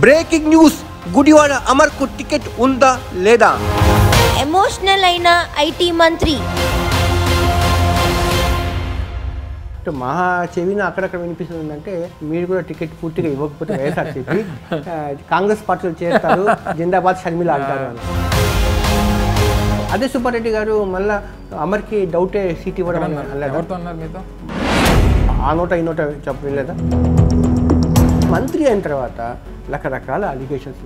Breaking news, Gudivada అమర్కు ticket ఉందా లేదా? Emotional అయిన ఐటీ మంత్రి మహా చెవిన అక్కడక్కడ వినిపిస్తుందంటే మీరు కూడా టికెట్ పూర్తిగా ఇవ్వకపోతే వైఎస్ఆర్సీపీ కాంగ్రెస్ పార్టీలో చేస్తారు, జిందాబాద్ షర్మిల అంటారు అని. అదే సుబ్బారెడ్డి గారు మళ్ళీ అమర్కి డౌటే సీట్ ఇవ్వడం మీతో ఆ నోట ఈ నోట చెప్పలేదా? మంత్రి అయిన తర్వాత రకరకాల అలిగేషన్స్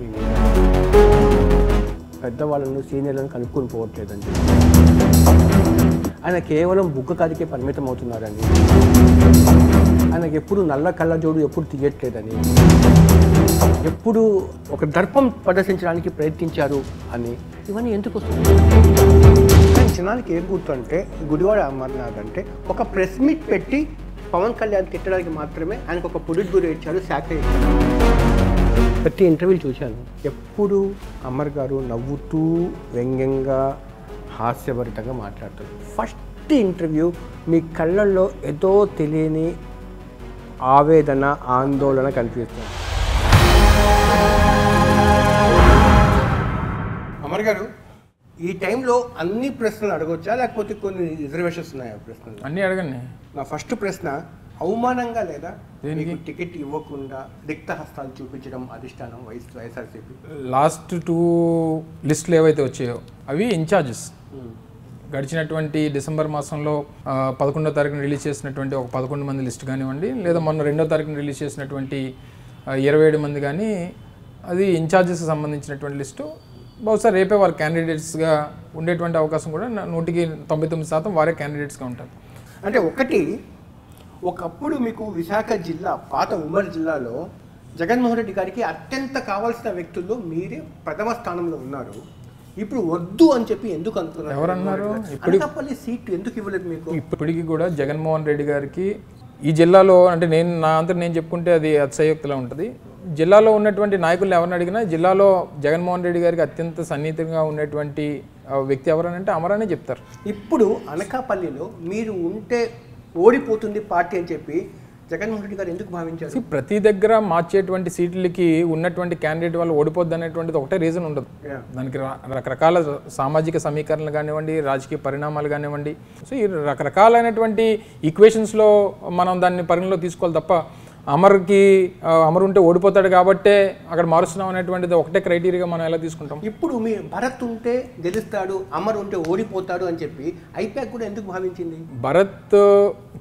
పెద్దవాళ్ళను సీనియర్లను కనుక్కొని పోవట్లేదండి. ఆయన కేవలం బుగ్గ కాదికే పరిమితం అవుతున్నారని, ఆయనకి ఎప్పుడు నల్ల కళ్ళజోడు ఎప్పుడు తీయట్లేదని, ఎప్పుడు ఒక దర్పం ప్రదర్శించడానికి ప్రయత్నించారు అని, ఇవన్నీ ఎందుకు వస్తుంది? కానీ జనానికి ఏం గుర్తుంటే గుడివాడ అమర్నాథ్ అంటే ఒక ప్రెస్ మీట్ పెట్టి పవన్ కళ్యాణ్ తిట్టడానికి మాత్రమే ఆయనకు ఒక పొడిట్ గురి ఇచ్చారు, శాఖ ఇచ్చారు. ప్రతి ఇంటర్వ్యూలు చూశాను, ఎప్పుడు అమర్ గారు నవ్వుతూ వ్యంగ్యంగా హాస్యభరితంగా మాట్లాడతారు. ఫస్ట్ ఇంటర్వ్యూ మీ కళ్ళల్లో ఏదో తెలియని ఆవేదన, ఆందోళన కనిపిస్తుంది. అమర్ గారు, ఈ టైంలో అన్ని ప్రశ్నలు అడగొచ్చా లేకపోతే కొన్ని రిజర్వేషన్స్ ఉన్నాయా? ప్రశ్నలు అన్నీ అడగండి. నా ఫస్ట్ ప్రశ్న, అవమానంగా లేదా మీకు టికెట్ ఇవ్వకుండా రిక్త హస్తాలు చూపించడం అధిష్టానం వైఎస్ఆర్సీపీ? లాస్ట్ 2 లిస్టులు ఏవైతే వచ్చాయో అవి ఇన్ఛార్జెస్ గడిచినటువంటి డిసెంబర్ మాసంలో 11వ తారీఖున రిలీజ్ చేసినటువంటి ఒక 11 మంది లిస్ట్ కానివ్వండి, లేదా మొన్న 2వ తారీఖున రిలీజ్ చేసినటువంటి 27 మంది కానీ, అది ఇన్ఛార్జెస్కి సంబంధించినటువంటి లిస్టు. బహుశా రేపే వారు క్యాండిడేట్స్గా ఉండేటువంటి అవకాశం కూడా 99% వారే క్యాండిడేట్స్గా ఉంటారు. అంటే ఒకప్పుడు మీకు విశాఖ జిల్లా, పాత ఉమ్మడి జిల్లాలో జగన్మోహన్ రెడ్డి గారికి అత్యంత కావాల్సిన వ్యక్తుల్లో మీరే ప్రథమ స్థానంలో ఉన్నారు. ఇప్పుడు వద్దు అని చెప్పి ఎందుకు అనుకున్నారు? ఎవరన్నారు? అనకాపల్లి సీట్ ఎందుకు ఇవ్వలేదు మీకు? ఇప్పటికీ కూడా జగన్మోహన్ రెడ్డి గారికి ఈ జిల్లాలో, అంటే నా అంతా నేను చెప్పుకుంటే అది అతిశయోక్తిలా ఉంటుంది. జిల్లాలో ఉన్నటువంటి నాయకులు ఎవరిని అడిగినా జిల్లాలో జగన్మోహన్ రెడ్డి గారికి అత్యంత సన్నిహితంగా ఉన్నటువంటి వ్యక్తి ఎవరనంటే అమరనే చెప్తారు. ఇప్పుడు అనకాపల్లిలో మీరు ఉంటే ఓడిపోతుంది పార్టీ అని చెప్పి జగన్మోహన్ రెడ్డి గారు ఎందుకు భావించారు? ప్రతి దగ్గర మార్చేటువంటి సీట్లకి ఉన్నటువంటి క్యాండిడేట్ వాళ్ళు ఓడిపోద్ది అనేటువంటిది ఒకటే రీజన్ ఉండదు. దానికి రకరకాల సామాజిక సమీకరణలు కానివ్వండి, రాజకీయ పరిణామాలు కానివ్వండి, సో ఈ రకరకాలైనటువంటి ఈక్వేషన్స్లో మనం దాన్ని పరిగణలో తీసుకోవాలి తప్ప అమర్ ఉంటే ఓడిపోతాడు కాబట్టే అక్కడ మారుస్తున్నాం అనేటువంటిది ఒకటే క్రైటీరియాగా మనం ఎలా తీసుకుంటాం? ఇప్పుడు మీ భరత్ ఉంటే గెలుస్తాడు, అమర్ ఉంటే ఓడిపోతాడు అని చెప్పి ఐపాక్ కూడా ఎందుకు భావించింది? భరత్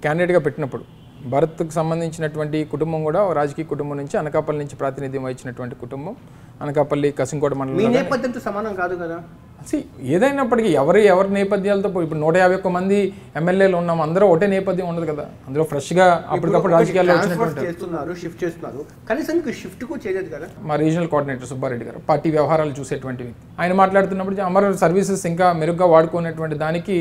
క్యాండిడేట్గా పెట్టినప్పుడు భరత్కు సంబంధించినటువంటి కుటుంబం కూడా రాజకీయ కుటుంబం నుంచి, అనకాపల్లి నుంచి ప్రాతినిధ్యం వహించినటువంటి కుటుంబం. అనకాపల్లి కసింకోట మండలం నేపథ్యంతో సమానం కాదు కదా. ఏదైనప్పటికీ ఎవరి నేపథ్యాలతో, ఇప్పుడు 151 మంది ఎమ్మెల్యేలు ఉన్నాం, అందరూ ఒకటే నేపథ్యం ఉండదు కదా. అందులో ఫ్రెష్గా అప్పటికప్పుడు రాజకీయాల్లో షిఫ్ట్ చేస్తున్నారు, కనీసం షిఫ్ట్ కూడా చేయలేదు కదా. మా రీజనల్ కోఆర్డినేటర్ సుబ్బారెడ్డి గారు, పార్టీ వ్యవహారాలు చూసేటువంటి వ్యక్తి, ఆయన మాట్లాడుతున్నప్పుడు అమర్ సర్వీసెస్ ఇంకా మెరుగ్గా వాడుకునేటువంటి దానికి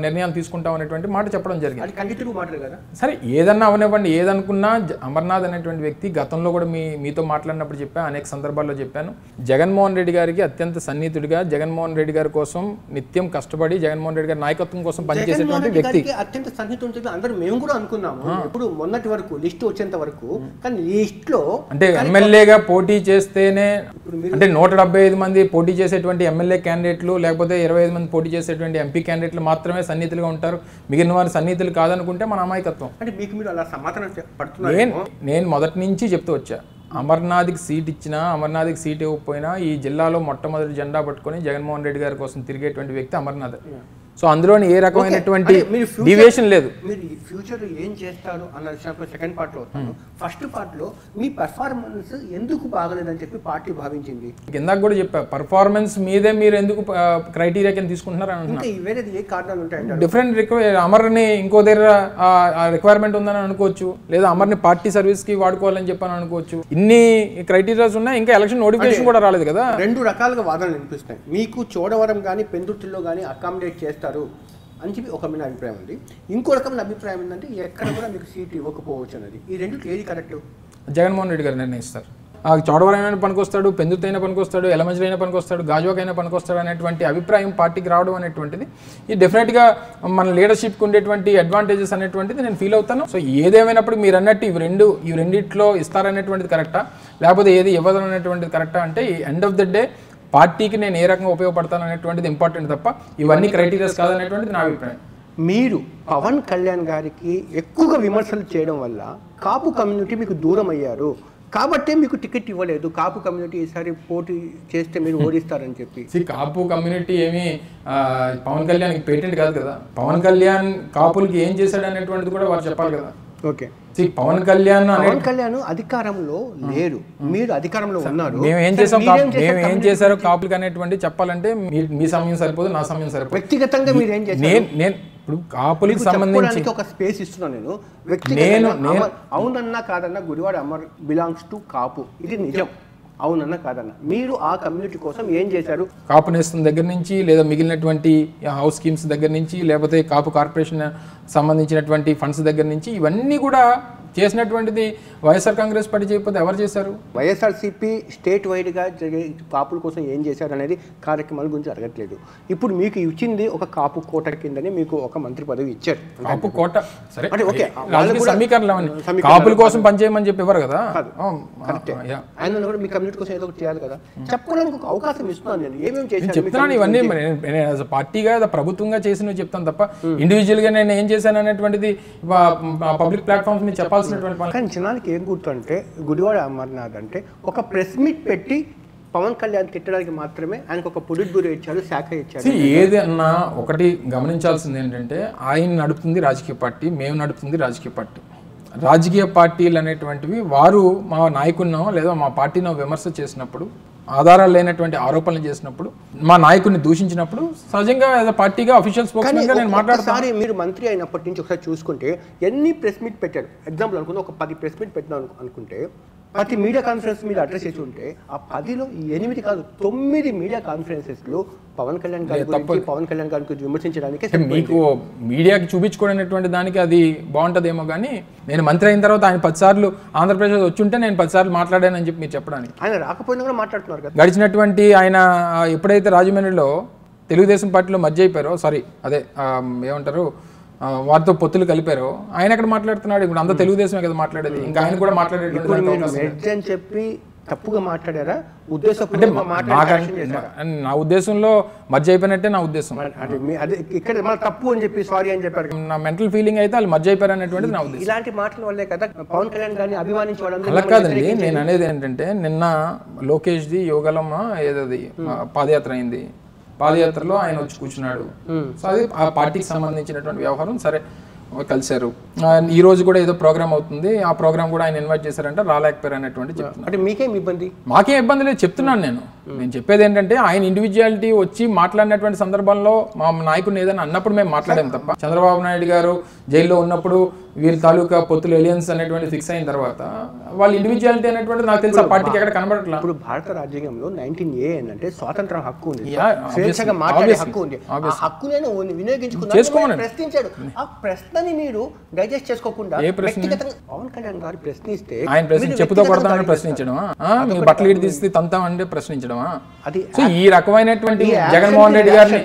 నిర్ణయాలు తీసుకుంటాం అనేటువంటి మాట చెప్పడం జరిగింది. సరే, ఏదన్నా అవనివ్వండి, ఏదనుకున్నా అమర్నాథ్ అనేటువంటి వ్యక్తి గతంలో కూడా మీతో మాట్లాడినప్పుడు చెప్పాను, అనేక సందర్భాల్లో చెప్పాను, జగన్మోహన్ రెడ్డి గారికి అత్యంత సన్నిహితుడిగా, జగన్మోహన్ రెడ్డి గారి కోసం నిత్యం కష్టపడి జగన్మోహన్ రెడ్డి గారి నాయకత్వం కోసం పనిచేసేటువంటి వ్యక్తి. అత్యంత సన్నిహితుడు అందరూ మేము కూడా అనుకున్నాము. ఇప్పుడు మొన్నటి వరకు లిస్ట్ వచ్చేంత వరకు, కానీ లిస్ట్ లో అంటే ఎమ్మెల్యేగా పోటీ చేస్తేనే, అంటే 175 మంది పోటీ చేసేటువంటి ఎమ్మెల్యే క్యాండిడేట్లు, లేకపోతే 25 మంది పోటీ చేసేటువంటి ఎంపీ క్యాండిడేట్లు మాత్రమే సన్నిహితులుగా ఉంటారు, మిగిలిన వారు సన్నిహితులు కాదనుకుంటే మన అమాయకత్వం. అంటే మీకు మీరు అలా సమాధానం పడుతున్నారు. నేను మొదటి నుంచి చెప్తూ వచ్చా, అమర్నాథ్కి సీట్ ఇచ్చినా, అమర్నాథ్కి సీట్ ఇవ్వకపోయినా ఈ జిల్లాలో మొట్టమొదటి జెండా పట్టుకొని జగన్మోహన్ రెడ్డి గారి కోసం తిరిగేటువంటి వ్యక్తి అమర్నాథ్. సో అందులోని ఏ రకమైనటువంటి డివియేషన్ లేదు. మీరు ఫ్యూచర్ ఏం చేస్తారు అన్న విషయంలో సెకండ్ పార్ట్ లో వస్తాను. ఫస్ట్ పార్ట్ లో మీ పర్ఫార్మెన్స్ ఎందుకు బాగలేదని చెప్పి పార్టీ భావించింది? ఇందాక కూడా చెప్పా, పర్ఫార్మెన్స్ మీదే మీరు ఎందుకు క్రైటీరియా కింద తీసుకుంటున్నారు అంటే వేరేది ఏ కారణాలు ఉంటాయి? డిఫరెంట్ అమర్ని ఇంకో దగ్గర రిక్వైర్మెంట్ ఉందని అనుకోవచ్చు, లేదా అమర్ని పార్టీ సర్వీస్ కి వాడుకోవాలని చెప్పని అనుకోవచ్చు. ఇన్ని క్రైటీరియాస్ ఉన్నాయి, ఇంకా ఎలక్షన్ నోటిఫికేషన్ కూడా రాలేదు కదా. 2 రకాలుగా వాదనలు వినిపిస్తాయి. మీకు చోడవరం కానీ పెందుర్తిలో కానీ అకామిడేట్ చేస్తారు అని చెప్పి ఒక రకమైన అభిప్రాయం ఉంది. ఇంకో రకమైన అభిప్రాయం ఏంటంటే ఎక్కడ కూడా మీకు సీట్ ఇవ్వకపోవచ్చు అనేది. ఈ 2 ఏది కరెక్ట్? జగన్మోహన్ రెడ్డి గారు నిర్ణయిస్తారు. చోడవరైనా పనికొస్తాడు, పెందుతైనా పనికొస్తాడు, ఎలమంచిలైనా పనికొస్తాడు, గాజువాకైనా పనికొస్తాడు అనేటువంటి అభిప్రాయం పార్టీకి రావడం అనేటువంటిది ఇది డెఫినెట్గా మన లీడర్షిప్కి ఉండేటువంటి అడ్వాంటేజెస్ అనేటువంటిది నేను ఫీల్ అవుతాను. సో ఏదేమైనప్పుడు మీరు అన్నట్టు ఈ రెండిట్లో ఇస్తారనేటువంటిది కరెక్టా, లేకపోతే ఏది ఇవ్వదు అనేటువంటిది కరెక్టా అంటే ఎండ్ ఆఫ్ ద డే పార్టీకి నేను ఏ రకంగా ఉపయోగపడతాను అనేటువంటిది ఇంపార్టెంట్ తప్ప ఇవన్నీ క్రైటీరియాస్ కాదనేటువంటిది నా అభిప్రాయం. మీరు పవన్ కళ్యాణ్ గారికి ఎక్కువగా విమర్శలు చేయడం వల్ల కాపు కమ్యూనిటీ మీకు దూరం అయ్యారు కాబట్టే మీకు టికెట్ ఇవ్వలేదు. కాపు కమ్యూనిటీ ఈసారి పోటీ చేస్తే మీరు ఓడిస్తారని చెప్పి. కాపు కమ్యూనిటీ ఏమి పవన్ కళ్యాణ్కి పేటెంట్ కాదు కదా. పవన్ కళ్యాణ్ కాపులకి ఏం చేశాడు అనేటువంటిది కూడా వారు చెప్పాలి కదా. ఓకే, పవన్ కళ్యాణ్ అధికారంలో లేరు, మీరు అధికారంలో ఉన్నారు. మేము ఏం చేశారో కాపులకి అనేటువంటి చెప్పాలంటే మీ సమయం సరిపోదు, నా సమయం సరిపోదు. వ్యక్తిగతంగా మీరు ఏం చేశారు? నేను ఇప్పుడు కాపులకి సంబంధించి ఒక స్పేస్ ఇస్తున్నాను. నేను వ్యక్తిగతంగా అవునన్నా కాదన్నా గుడివాడ అమర్ బిలాంగ్స్ టు కాపు, ఇది నిజం. అవునన్నా కాదన్నా మీరు ఆ కమ్యూనిటీ కోసం ఏం చేశారు? కాపు నేస్తం దగ్గర నుంచి లేదా మిగిలినటువంటి హౌస్ స్కీమ్స్ దగ్గర నుంచి లేకపోతే కాపు కార్పొరేషన్ సంబంధించినటువంటి ఫండ్స్ దగ్గర నుంచి ఇవన్నీ కూడా చేసినటువంటిది వైఎస్ఆర్ కాంగ్రెస్ పార్టీ చేయకపోతే ఎవరు చేశారు? వైఎస్ఆర్సీపీ స్టేట్ వైడ్గా జరిగే కాపుల కోసం ఏం చేశారు అనేది కార్యక్రమాల గురించి అడగట్లేదు. ఇప్పుడు మీకు ఇచ్చింది ఒక కాపు కోట కిందని మీకు ఒక మంత్రి పదవి ఇచ్చారు. కాపు కోట సరే, అంటే ఓకే, సమీకరణలు కాపుల కోసం పనిచేయమని చెప్పి ఎవరు కదా. ఆయన కూడా మీ కమ్యూనిటీ కోసం ఏదో చేయాలి కదా, చెప్పడానికి ఒక అవకాశం ఇస్తున్నాను. నేను ఏమేమి చేశాను చెప్తున్నాను. ఇవన్నీ పార్టీగా ప్రభుత్వంగా చేసినవి చెప్తాను తప్ప ఇండివిజువల్గా నేను ఏం చేశాను అనేటువంటిది పబ్లిక్ ప్లాట్ఫామ్స్ మీద చెప్పాల్సినటువంటి. కానీ జనానికి ఏం గుర్తుంటే గుడివాడ అమర్నాథ్ అంటే ఒక ప్రెస్ మీట్ పెట్టి పవన్ కళ్యాణ్ తిట్టడానికి మాత్రమే ఆయనకు ఒక పొలిట్ బ్యూరో ఇచ్చారు, శాఖ ఇచ్చారు. ఏది అన్నా ఒకటి గమనించాల్సింది ఏంటంటే ఆయన నడుపుతుంది రాజకీయ పార్టీ, మేము నడుపుతుంది రాజకీయ పార్టీ. రాజకీయ పార్టీలు అనేటువంటివి వారు మా నాయకున్నో లేదా మా పార్టీనో విమర్శ చేసినప్పుడు, ఆధారాలు లేనటువంటి ఆరోపణలు చేసినప్పుడు, మా నాయకుడిని దూషించినప్పుడు సహజంగా పార్టీగా అఫీషియల్ స్పోక్స్మెన్గా నేను మాట్లాడతాను. మీరు మంత్రి అయినప్పటి నుంచి ఒకసారి చూసుకుంటే ఎన్ని ప్రెస్ మీట్ పెట్టారు? ఎగ్జాంపుల్ అనుకుంటే ఒక 10 ప్రెస్ మీట్ పెట్టినా అనుకుంటే ప్రతి మీడియా కాన్ఫరెన్స్ మీద అడ్రస్ చేసి ఉంటే ఆ 10లో 8 కాదు 9 మీడియా కాన్ఫరెన్సెస్లో పవన్ కళ్యాణ్ గారి గురించి, పవన్ కళ్యాణ్ గారి గురించి విమర్శించడానికి. మీకు మీడియాకి చూపించుకోవడానికి దానికి అది బాగుంటుందేమో కానీ నేను మంత్రి అయిన తర్వాత ఆయన 10 సార్లు ఆంధ్రప్రదేశ్ వచ్చి ఉంటే నేను 10 సార్లు మాట్లాడానని చెప్పి మీరు చెప్పడానికి. ఆయన రాకపోయినా కూడా మాట్లాడుతున్నారు కదా. గడిచినటువంటి ఆయన ఎప్పుడైతే రాజమండ్రిలో తెలుగుదేశం పార్టీలో మధ్య అయిపోయారో, ఏమంటారు వారితో పొత్తులు కలిపారో ఆయన ఎక్కడ మాట్లాడుతున్నాడు? ఇప్పుడు అంతా తెలుగుదేశమే కదా మాట్లాడేది. ఇంకా ఆయన కూడా మాట్లాడేది చెప్పి తప్పుగా మాట్లాడారా? అంటే నా ఉద్దేశంలో మధ్య అయిపోయినట్టే నా ఉద్దేశం. ఇక్కడ తప్పు అని చెప్పి సారీ అని చెప్పారు. నా మెంటల్ ఫీలింగ్ అయితే వాళ్ళు మధ్య అయిపోయారు అనేటువంటిది నా ఉద్దేశం. ఇలాంటి మాటల వల్లే కదా పవన్ కళ్యాణ్ గారిని అభిమానించడం. అలా కాదండి, నేను అనేది ఏంటంటే నిన్న లోకేష్ది యోగలమ్మ ఏదది పాదయాత్ర అయింది. పాదయాత్రలో ఆయన వచ్చి కూర్చున్నాడు. సో అది ఆ పార్టీకి సంబంధించినటువంటి వ్యవహారం. సరే కలిశారు. ఈ రోజు కూడా ఏదో ప్రోగ్రామ్ అవుతుంది, ఆ ప్రోగ్రామ్ కూడా ఆయన ఇన్వైట్ చేశారంటే రాలేకపోయారు అనేటువంటి చెప్తున్నారు. అంటే మీకేం ఇబ్బంది? మాకేం ఇబ్బంది లేదు చెప్తున్నాను. నేను చెప్పేది ఏంటంటే ఆయన ఇండివిజువాలిటీ వచ్చి మాట్లాడినటువంటి సందర్భంలో మా నాయకుడిని ఏదైనా అన్నప్పుడు మేము మాట్లాడాము తప్ప, చంద్రబాబు నాయుడు గారు జైల్లో ఉన్నప్పుడు వీళ్ళ తాలూకా పొత్తులు ఎలియన్స్ అనేటువంటి ఫిక్స్ అయిన తర్వాత వాళ్ళ ఇండివిజువాలిటీ అనేటువంటి నాకు తెలిసి ఆ పార్టీకి ఎక్కడ కనబడట్లేదు. ఇప్పుడు భారత రాజ్యాంగంలో 19A ఏంటంటే స్వాతంత్రం హక్కు ఉంది, స్వేచ్ఛగా మాట్లాడే హక్కు ఉంది. ఆ హక్కును వినియోగించుకున్నాను, ప్రశ్నించాడు. ఆ ప్రశ్నని మీరు డైజెస్ట్ చేసుకోకుండా పవన్ కళ్యాణ్ గారు ప్రశ్నిస్తే ఆయన ప్రశ్న చెప్పుతో కొడతామని ప్రశ్నించడమా, మీ బట్టలు ఇటు తీస్తే తంతామంటే ప్రశ్నించడమా? సో ఈ రకమైనటువంటి జగన్మోహన్ రెడ్డి గారిని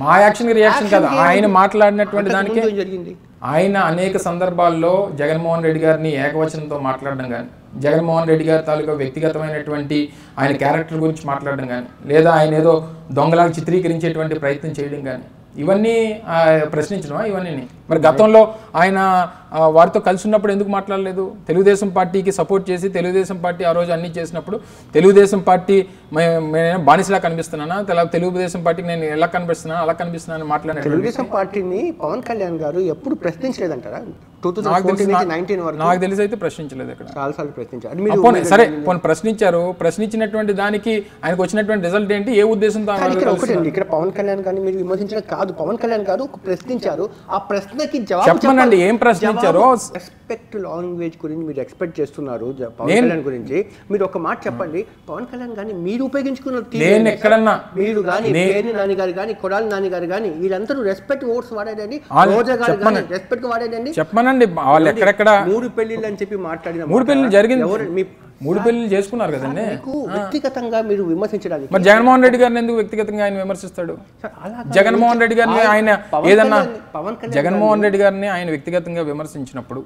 మా యాక్షన్ రియాక్షన్ కాదు, ఆయన మాట్లాడినటువంటి దానికి జరిగింది. ఆయన అనేక సందర్భాల్లో జగన్మోహన్ రెడ్డి గారిని ఏకవచనంతో మాట్లాడడం కానీ, జగన్మోహన్ రెడ్డి గారి తాలూకా వ్యక్తిగతమైనటువంటి ఆయన క్యారెక్టర్ గురించి మాట్లాడడం కానీ, లేదా ఆయన ఏదో దొంగలాగా చిత్రీకరించేటువంటి ప్రయత్నం చేయడం కానీ, ఇవన్నీ ప్రశ్నించడమా? ఇవన్నీ మరి గతంలో ఆయన వారితో కలిసి ఉన్నప్పుడు ఎందుకు మాట్లాడలేదు? తెలుగుదేశం పార్టీకి సపోర్ట్ చేసి తెలుగుదేశం పార్టీ ఆ రోజు అన్ని చేసినప్పుడు తెలుగుదేశం పార్టీ నేను బానిసలా కనిపిస్తున్నానా, తెలుగుదేశం పార్టీకి నేను ఎలా కనిపిస్తున్నాను అలా కనిపిస్తున్నాను మాట్లాడే తెలుగుదేశం పార్టీని పవన్ కళ్యాణ్ గారు ఎప్పుడు ప్రశ్నించలేదంటారా? నాకు తెలిసి అయితే ప్రశ్నించలేదు. ఇక్కడ చాలాసార్లు ప్రశ్నించారు. సరే పోనీ ప్రశ్నించారు, ప్రశ్నించినటువంటి దానికి ఆయనకు వచ్చినటువంటి రిజల్ట్ ఏంటి, ఏ ఉద్దేశంతో? ఇక్కడ పవన్ కళ్యాణ్ గారిని మీరు విమర్శించడం కాదు, పవన్ కళ్యాణ్ గారు ప్రశ్నించారు. ఆ ప్రశ్నకి జవాబు చెప్పండి, ఏం ప్రశ్నించారో. రెస్పెక్ట్ లాంగ్వేజ్ గురించి మీరు ఎక్స్పెక్ట్ చేస్తున్నారు పవన్ కళ్యాణ్ గురించి. మీరు ఒక మాట చెప్పండి, పవన్ కళ్యాణ్ గారిని మీరు ఉపయోగించుకున్న నేను ఎక్కడన్నా మీరు కానీ పేర్ని నాని గారు కానీ కొడాలి నాని గారు కానీ వీళ్ళందరూ రెస్పెక్ట్ ఓట్స్ వాడేదండి, రోజా గారు కానీ రెస్పెక్ట్ వాడేదండి. చెప్పమనండి, కాదండి, వాళ్ళు ఎక్కడెక్కడ 3 పెళ్లిళ్ళు అని చెప్పి మాట్లాడిన 3 పెళ్లిళ్ళు జరిగింది, మీ 3 పెళ్లిళ్ళు చేసుకున్నారు కదండి. వ్యక్తిగతంగా మీరు విమర్శించడానికి మరి జగన్మోహన్ రెడ్డి గారిని ఎందుకు వ్యక్తిగతంగా ఆయన విమర్శిస్తాడు? జగన్మోహన్ రెడ్డి గారిని ఆయన ఏదన్నా జగన్మోహన్ రెడ్డి గారిని ఆయన వ్యక్తిగతంగా విమర్శించినప్పుడు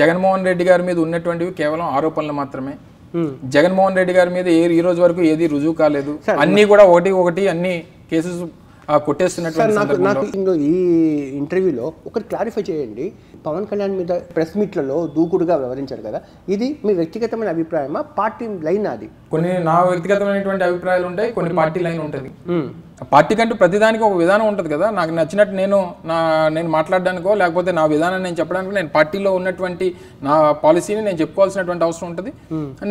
జగన్మోహన్ రెడ్డి గారి మీద ఉన్నటువంటివి కేవలం ఆరోపణలు మాత్రమే. జగన్మోహన్ రెడ్డి గారి మీద ఈ రోజు వరకు ఏది రుజువు కాలేదు. అన్ని కూడా ఒకటి అన్ని కేసెస్ కొట్టేస్తున్నట్టు. ఈ ఇంటర్వ్యూలో ఒకటి క్లారిఫై చేయండి, పవన్ కళ్యాణ్ మీద ప్రెస్ మీట్లలో దూకుడుగా వ్యవహరించారు కదా, ఇది మీ వ్యక్తిగతమైన అభిప్రాయమా, పార్టీ లైన్? అది కొన్ని నా వ్యక్తిగతమైనటువంటి అభిప్రాయాలు ఉంటాయి, కొన్ని పార్టీ లైన్ ఉంటుంది. పార్టీ కంటూ ప్రతిదానికి ఒక విధానం ఉంటుంది కదా. నాకు నచ్చినట్టు నేను మాట్లాడడానికో లేకపోతే నా విధానాన్ని నేను చెప్పడానికి నేను పార్టీలో ఉన్నటువంటి నా పాలసీని నేను చెప్పుకోవాల్సినటువంటి అవసరం ఉంటుంది.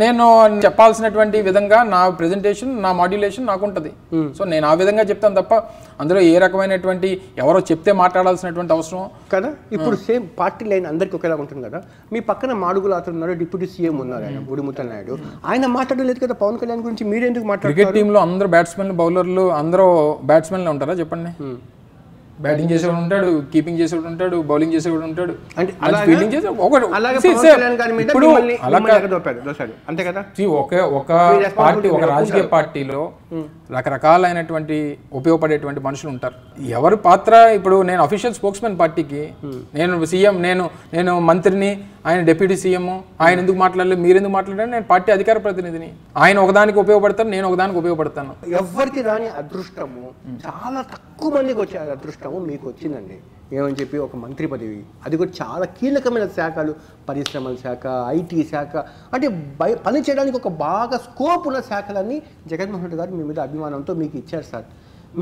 నేను చెప్పాల్సినటువంటి విధంగా నా ప్రెజెంటేషన్, నా మాడ్యులేషన్ నాకు ఉంటుంది. సో నేను ఆ విధంగా చెప్తాను తప్ప అందులో ఏ రకమైనటువంటి ఎవరో చెప్తే మాట్లాడాల్సినటువంటి అవసరం కదా. ఇప్పుడు సేమ్ పార్టీ లైన్ అందరికీ ఒకేలా ఉంటుంది కదా. మీ పక్కన మాడుగులు ఉన్నారు, డిప్యూటీ సీఎం ఉన్నారు, ఆయన బుడిముత్త నాయుడు, ఆయన మాట్లాడలేదు కదా పవన్ కళ్యాణ్ గురించి. మీరెందుకు మాట్లాడారు? క్రికెట్ టీంలో అందరూ బ్యాట్స్మెన్లు, బౌలర్లు అందరూ బ్యాట్స్మెన్లు ఉంటారా చెప్పండి? బ్యాటింగ్ చేసేవాడు ఉంటాడు, కీపింగ్ చేసేవాడు ఉంటాడు, బౌలింగ్ చేసేవాడు ఉంటాడు, ఫీల్డింగ్ చేసేవాడు. ఒక రాజకీయ పార్టీలో రకరకాలైనటువంటి ఉపయోగపడేటువంటి మనుషులు ఉంటారు. ఎవరి పాత్ర? ఇప్పుడు నేను అఫీషియల్ స్పోక్స్మెన్ పార్టీకి, నేను సీఎం, నేను మంత్రిని, ఆయన డిప్యూటీ సీఎం, ఆయన ఎందుకు మాట్లాడలేదు, మీరు ఎందుకు మాట్లాడారు? నేను పార్టీ అధికార ప్రతినిధిని. ఆయన ఒకదానికి ఉపయోగపడతాను, నేను ఒకదానికి ఉపయోగపడతాను. ఎవరికి రాని అదృష్టము, చాలా తక్కువ మందికి వచ్చే అదృష్టము మీకు వచ్చిందండి. ఏమని చెప్పి ఒక మంత్రి పదవి, అది కూడా చాలా కీలకమైన శాఖలు, పరిశ్రమల శాఖ, ఐటీ శాఖ, అంటే పని చేయడానికి ఒక బాగా స్కోప్ ఉన్న శాఖలన్నీ జగన్మోహన్ రెడ్డి గారు మీ మీద అభిమానంతో మీకు ఇచ్చారు సార్.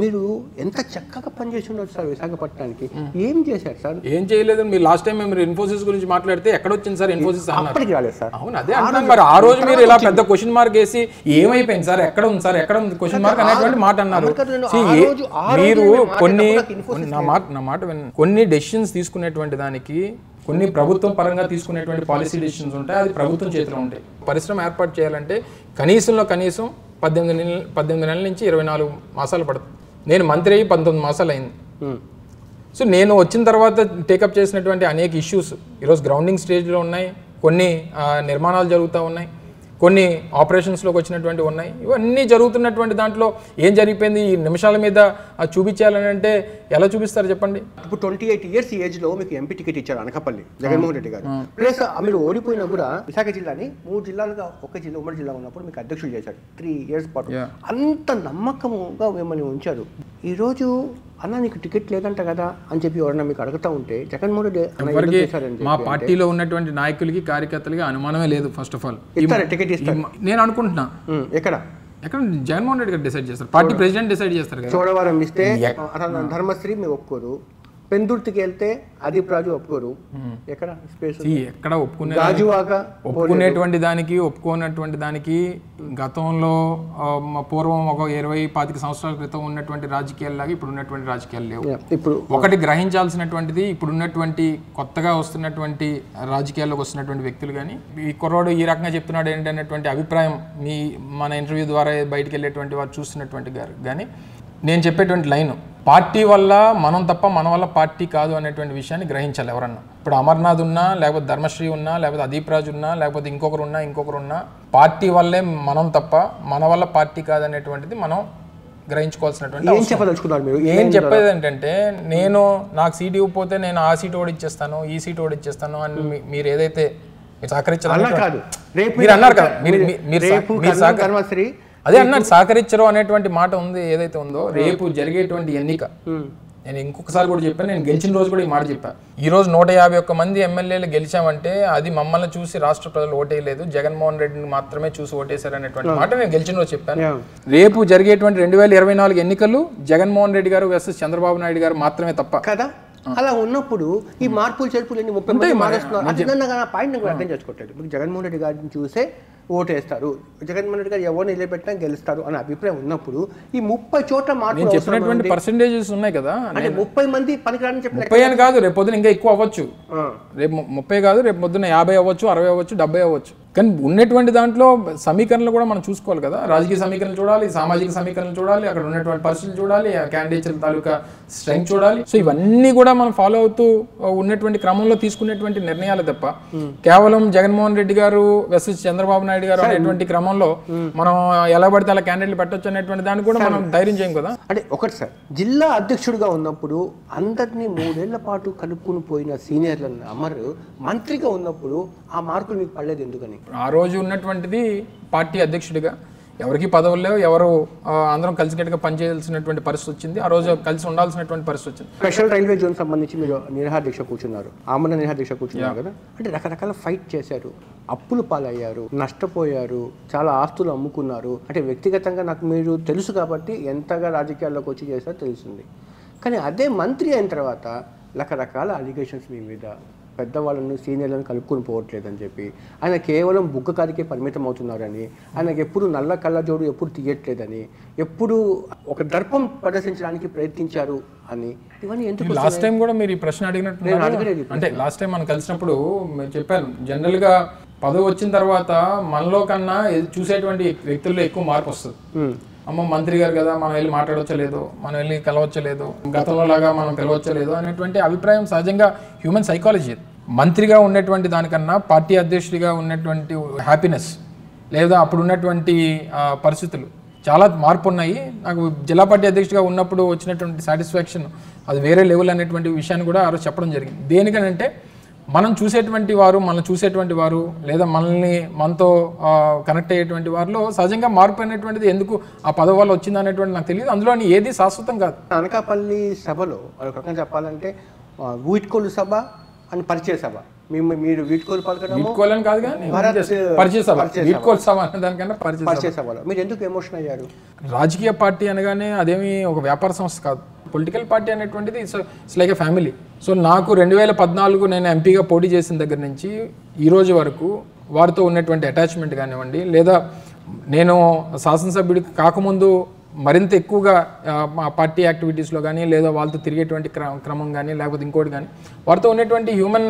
మీరు ఎంత చక్కగా పనిచేసి ఉండొచ్చు సార్ విశాఖపట్నానికి. ఏం చేశారు సార్? ఏం చేయలేదు. మీరు లాస్ట్ టైం మీరు ఇన్ఫోసిస్ గురించి మాట్లాడితే ఎక్కడ వచ్చింది సార్ ఇన్ఫోసిస్? అప్పటికి రాలేదు సార్. అవును, అదే అంటున్నాను. మరి ఆ రోజు మీరు ఇలా పెద్ద క్వశ్చన్ మార్క్ వేసి ఏమైపోయింది సార్, ఎక్కడ ఉంది సార్, ఎక్కడ ఉంది క్వశ్చన్ మార్క్ అనేటువంటి మాట అన్నారు. మీరు నా మాట కొన్ని డెసిషన్స్ తీసుకునేటువంటి దానికి కొన్ని ప్రభుత్వం పరంగా తీసుకునేటువంటి పాలసీ డెసిషన్స్ ఉంటాయి, అది ప్రభుత్వం చేతిలో ఉంటాయి. పరిశ్రమ ఏర్పాటు చేయాలంటే కనీసం 18 నెలల నుంచి 24 మాసాలు పడుతుంది. నేను మంత్రి అయ్యి 19 మాసాలు అయింది. సో నేను వచ్చిన తర్వాత టేకప్ చేసినటువంటి అనేక ఇష్యూస్ ఈరోజు గ్రౌండింగ్ స్టేజ్లో ఉన్నాయి, కొన్ని నిర్మాణాలు జరుగుతూ ఉన్నాయి, కొన్ని ఆపరేషన్స్లోకి వచ్చినటువంటి ఉన్నాయి. ఇవన్నీ జరుగుతున్నటువంటి దాంట్లో ఏం జరిగిపోయింది ఈ నిమిషాల మీద చూపించాలని అంటే ఎలా చూపిస్తారు చెప్పండి? ఇప్పుడు 28 ఇయర్స్ ఏజ్లో మీకు ఎంపీ టికెట్ ఇచ్చారు అనకాపల్లి జగన్మోహన్ రెడ్డి గారు. ప్లస్ మీరు ఓడిపోయినా కూడా విశాఖ జిల్లాని 3 జిల్లాలుగా ఒక జిల్లా ఉమ్మడి జిల్లా ఉన్నప్పుడు మీకు అధ్యక్షుడు చేశారు 3 ఇయర్స్ పాటు. అంత నమ్మకముగా మిమ్మల్ని ఉంచారు. ఈరోజు అన్న నీకు టికెట్ లేదంట కదా అని చెప్పి ఎవరన్నా మీకు అడుగుతూ ఉంటే జగన్మోహన్ రెడ్డి మా పార్టీలో ఉన్నటువంటి నాయకులకి కార్యకర్తలకి అనుమానమే లేదు. ఫస్ట్ ఆఫ్ ఆల్ టికెట్ ఇస్తారు నేను అనుకుంటున్నా. ఎక్కడ జగన్మోహన్ రెడ్డి గారు డిసైడ్ చేస్తారు, పార్టీ ప్రెసిడెంట్ డిసైడ్ చేస్తారు. చోడవరం ఇస్తే ధర్మశ్రీ మీరు ఒప్పుకోరు, పెందుర్తికి వెళ్తే అదీప్ రాజు ఒప్పుకోరు. ఎక్కడ ఒప్పుకునేటువంటి దానికి ఒప్పుకునేటువంటి దానికి గతంలో పూర్వం ఒక 20-25 సంవత్సరాల క్రితం ఉన్నటువంటి రాజకీయాల్లాగా ఇప్పుడు ఉన్నటువంటి రాజకీయాలు లేవు. ఇప్పుడు ఒకటి గ్రహించాల్సినటువంటిది, ఇప్పుడున్నటువంటి కొత్తగా వస్తున్నటువంటి రాజకీయాల్లోకి వస్తున్నటువంటి వ్యక్తులు కానీ ఈ కుర్రాడు ఈ రకంగా చెప్తున్నాడు ఏంటనేటువంటి అభిప్రాయం మన ఇంటర్వ్యూ ద్వారా బయటకు వెళ్ళేటువంటి వారు చూస్తున్నటువంటి గారు కానీ నేను చెప్పేటువంటి లైన్, పార్టీ వల్ల మనం తప్ప మన వల్ల పార్టీ కాదు అనేటువంటి విషయాన్ని గ్రహించాలి ఎవరన్నా. ఇప్పుడు అమర్నాథ్ ఉన్నా, లేకపోతే ధర్మశ్రీ ఉన్నా, లేకపోతే అదీప్ రాజు ఉన్నా, లేకపోతే ఇంకొకరు ఉన్నా, పార్టీ వల్లే మనం తప్ప మన వల్ల పార్టీ కాదు అనేటువంటిది మనం గ్రహించుకోవాల్సినటువంటి. ఏం చెప్పేది ఏంటంటే నాకు సీట్ ఇవ్వకపోతే నేను ఆ సీట్ ఓడిచ్చేస్తాను, ఈ సీట్ ఓడిచ్చేస్తాను అని మీరు ఏదైతే సహకరించారు మీరు అన్నారు కదా, మీరు అదే అన్నారు సహకరించరు అనేటువంటి మాట ఉంది ఏదైతే ఉందో. రేపు జరిగేటువంటి ఎన్నిక నేను ఇంకొకసారి కూడా చెప్పాను, నేను గెలిచిన రోజు కూడా ఈ మాట చెప్పాను. ఈ రోజు 151 మంది ఎమ్మెల్యేలు గెలిచామంటే అది మమ్మల్ని చూసి రాష్ట్ర ప్రజలు ఓటేయలేదు, జగన్మోహన్ రెడ్డిని మాత్రమే చూసి ఓటేశారు అనేటువంటి మాట నేను గెలిచిన రోజు చెప్పాను. రేపు జరిగేటువంటి 2024 ఎన్నికలు జగన్మోహన్ రెడ్డి గారు వర్సెస్ చంద్రబాబు నాయుడు గారు మాత్రమే తప్ప కదా. అలా ఉన్నప్పుడు ఈ మార్పులు చేర్పులు 30 మంది మారుస్తున్నారు. పాయింట్ కూడా అర్థం చేసుకోవట్లేదు. మీకు జగన్మోహన్ రెడ్డి గారిని చూసే ఓటేస్తారు, జగన్మోహన్ రెడ్డి గారు ఎవరిని నిలబెట్టినా గెలుస్తారు అనే అభిప్రాయం ఉన్నప్పుడు ఈ 30 చోట్ల మార్పు చెప్పినటువంటి పర్సెంటేజెస్ ఉన్నాయి కదా. అంటే 30 మంది పనికిరాని చెప్పి 30 అని కాదు, రేపు పొద్దున ఇంకా ఎక్కువ అవ్వచ్చు. రేపు 30 కాదు, రేపు పొద్దున 50 అవ్వచ్చు, 60 అవ్వచ్చు, 70 అవ్వచ్చు. కానీ ఉన్నటువంటి దాంట్లో సమీకరణలు కూడా మనం చూసుకోవాలి కదా, రాజకీయ సమీకరణలు చూడాలి, సామాజిక సమీకరణలు చూడాలి, అక్కడ ఉన్నటువంటి పరిస్థితులు చూడాలి, ఆ క్యాండిడేట్ల తాలూకా స్ట్రెంగ్త్ చూడాలి. సో ఇవన్నీ కూడా మనం ఫాలో అవుతూ ఉన్నటువంటి క్రమంలో తీసుకునేటువంటి నిర్ణయాలు తప్ప కేవలం జగన్మోహన్ రెడ్డి గారు వర్సెస్ చంద్రబాబు నాయుడు గారు అనేటువంటి క్రమంలో మనం ఎలా పడితే అలా క్యాండిడేట్లు పెట్టొచ్చు అనేటువంటి దాన్ని కూడా మనం ధైర్యం చేయం కదా. అంటే ఒకటి సార్, జిల్లా అధ్యక్షుడిగా ఉన్నప్పుడు అందరినీ 3 ఏళ్ల పాటు కలుపుకుని పోయిన సీనియర్లను అమరు మంత్రిగా ఉన్నప్పుడు ఆ మార్కులు మీకు పడలేదు ఎందుకని? ఆ రోజు ఉన్నటువంటిది పార్టీ అధ్యక్షుడిగా ఎవరికి పదవులు లేవు, ఎవరు అందరం కలిసికట్టుగా పనిచేయాల్సినటువంటి పరిస్థితి వచ్చింది. ఆ రోజు కలిసి ఉండాల్సినటువంటి పరిస్థితి వచ్చింది. స్పెషల్ రైల్వే జోన్ సంబంధించి మీరు నిరాహార దీక్ష కూర్చున్నారు, ఆమరణ నిరాహార దీక్ష కూర్చున్నారు కదా. అంటే రకరకాల ఫైట్ చేశారు, అప్పులు పాలయ్యారు, నష్టపోయారు, చాలా ఆస్తులు అమ్ముకున్నారు. అంటే వ్యక్తిగతంగా నాకు మీరు తెలుసు కాబట్టి ఎంతగా రాజకీయాల్లోకి వచ్చి చేస్తారో తెలుస్తుంది. కానీ అదే మంత్రి అయిన తర్వాత రకరకాల అలిగేషన్స్ మీ మీద, పెద్దవాళ్ళను సీనియర్లను కలుపుకొని పోవట్లేదని చెప్పి, ఆయన కేవలం బుగ్గకారికే పరిమితం అవుతున్నారని, ఆయనకి ఎప్పుడు నల్ల కళ్ళజోడు ఎప్పుడు తీయట్లేదని, ఎప్పుడు ఒక దర్పం ప్రదర్శించడానికి ప్రయత్నించారు అని, ఇవన్నీ ఎందుకు? లాస్ట్ టైం కూడా మీరు ఈ ప్రశ్న అడిగినట్టు, అంటే లాస్ట్ టైం మనం కలిసినప్పుడు చెప్పాను, జనరల్గా పదవి వచ్చిన తర్వాత మనలో కన్నా చూసేటువంటి వ్యక్తుల్లో ఎక్కువ మార్పు వస్తుంది. అమ్మ మంత్రి గారు కదా, మనం వెళ్ళి మాట్లాడవచ్చలేదు, మనం వెళ్ళి కలవచ్చలేదు, గతంలో లాగా మనం పిలవచ్చలేదు అనేటువంటి అభిప్రాయం సహజంగా హ్యూమన్ సైకాలజీ. మంత్రిగా ఉన్నటువంటి దానికన్నా పార్టీ అధ్యక్షుడిగా ఉన్నటువంటి హ్యాపీనెస్ లేదా అప్పుడు ఉన్నటువంటి పరిస్థితులు చాలా మార్పు ఉన్నాయి. నాకు జిల్లా పార్టీ అధ్యక్షుడిగా ఉన్నప్పుడు వచ్చినటువంటి సాటిస్ఫాక్షన్ అది వేరే లెవెల్ అనేటువంటి విషయాన్ని కూడా ఆ రోజు చెప్పడం జరిగింది. దేనికనంటే మనం చూసేటువంటి వారు లేదా మనతో కనెక్ట్ అయ్యేటువంటి వారిలో సహజంగా మార్పు అనేటువంటిది ఎందుకు ఆ పదవి వల్ల వచ్చింది అనేటువంటి నాకు తెలియదు. అందులో ఏది శాశ్వతం కాదు. అనకాపల్లి సభలో ఒక రకంగా చెప్పాలంటే వీడ్కోలు సభ అని పరిచయ సభ, మీరు వీడ్కోలు పలకడం కాదు కానీ పరిచయ సభ, వీడ్కోలు సభ అనే దానికన్నా పరిచయ సభలో మీరు ఎందుకు ఎమోషన్ అయ్యారు? రాజకీయ పార్టీ అనగానే అదేమి ఒక వ్యాపార సంస్థ కాదు. పొలిటికల్ పార్టీ అనేటువంటిది it's like a family. So నాకు 2014 నేను ఎంపీగా పోటీ చేసిన దగ్గర నుంచి ఈ రోజు వరకు వారితో ఉన్నటువంటి అటాచ్మెంట్ కానివ్వండి, లేదా నేను శాసనసభ్యుడికి కాకముందు మరింత ఎక్కువగా మా పార్టీ యాక్టివిటీస్లో కానీ లేదా వాళ్ళతో తిరిగేటువంటి క్రమం కానీ లేకపోతే ఇంకోటి కానీ వారితో ఉన్నటువంటి హ్యూమన్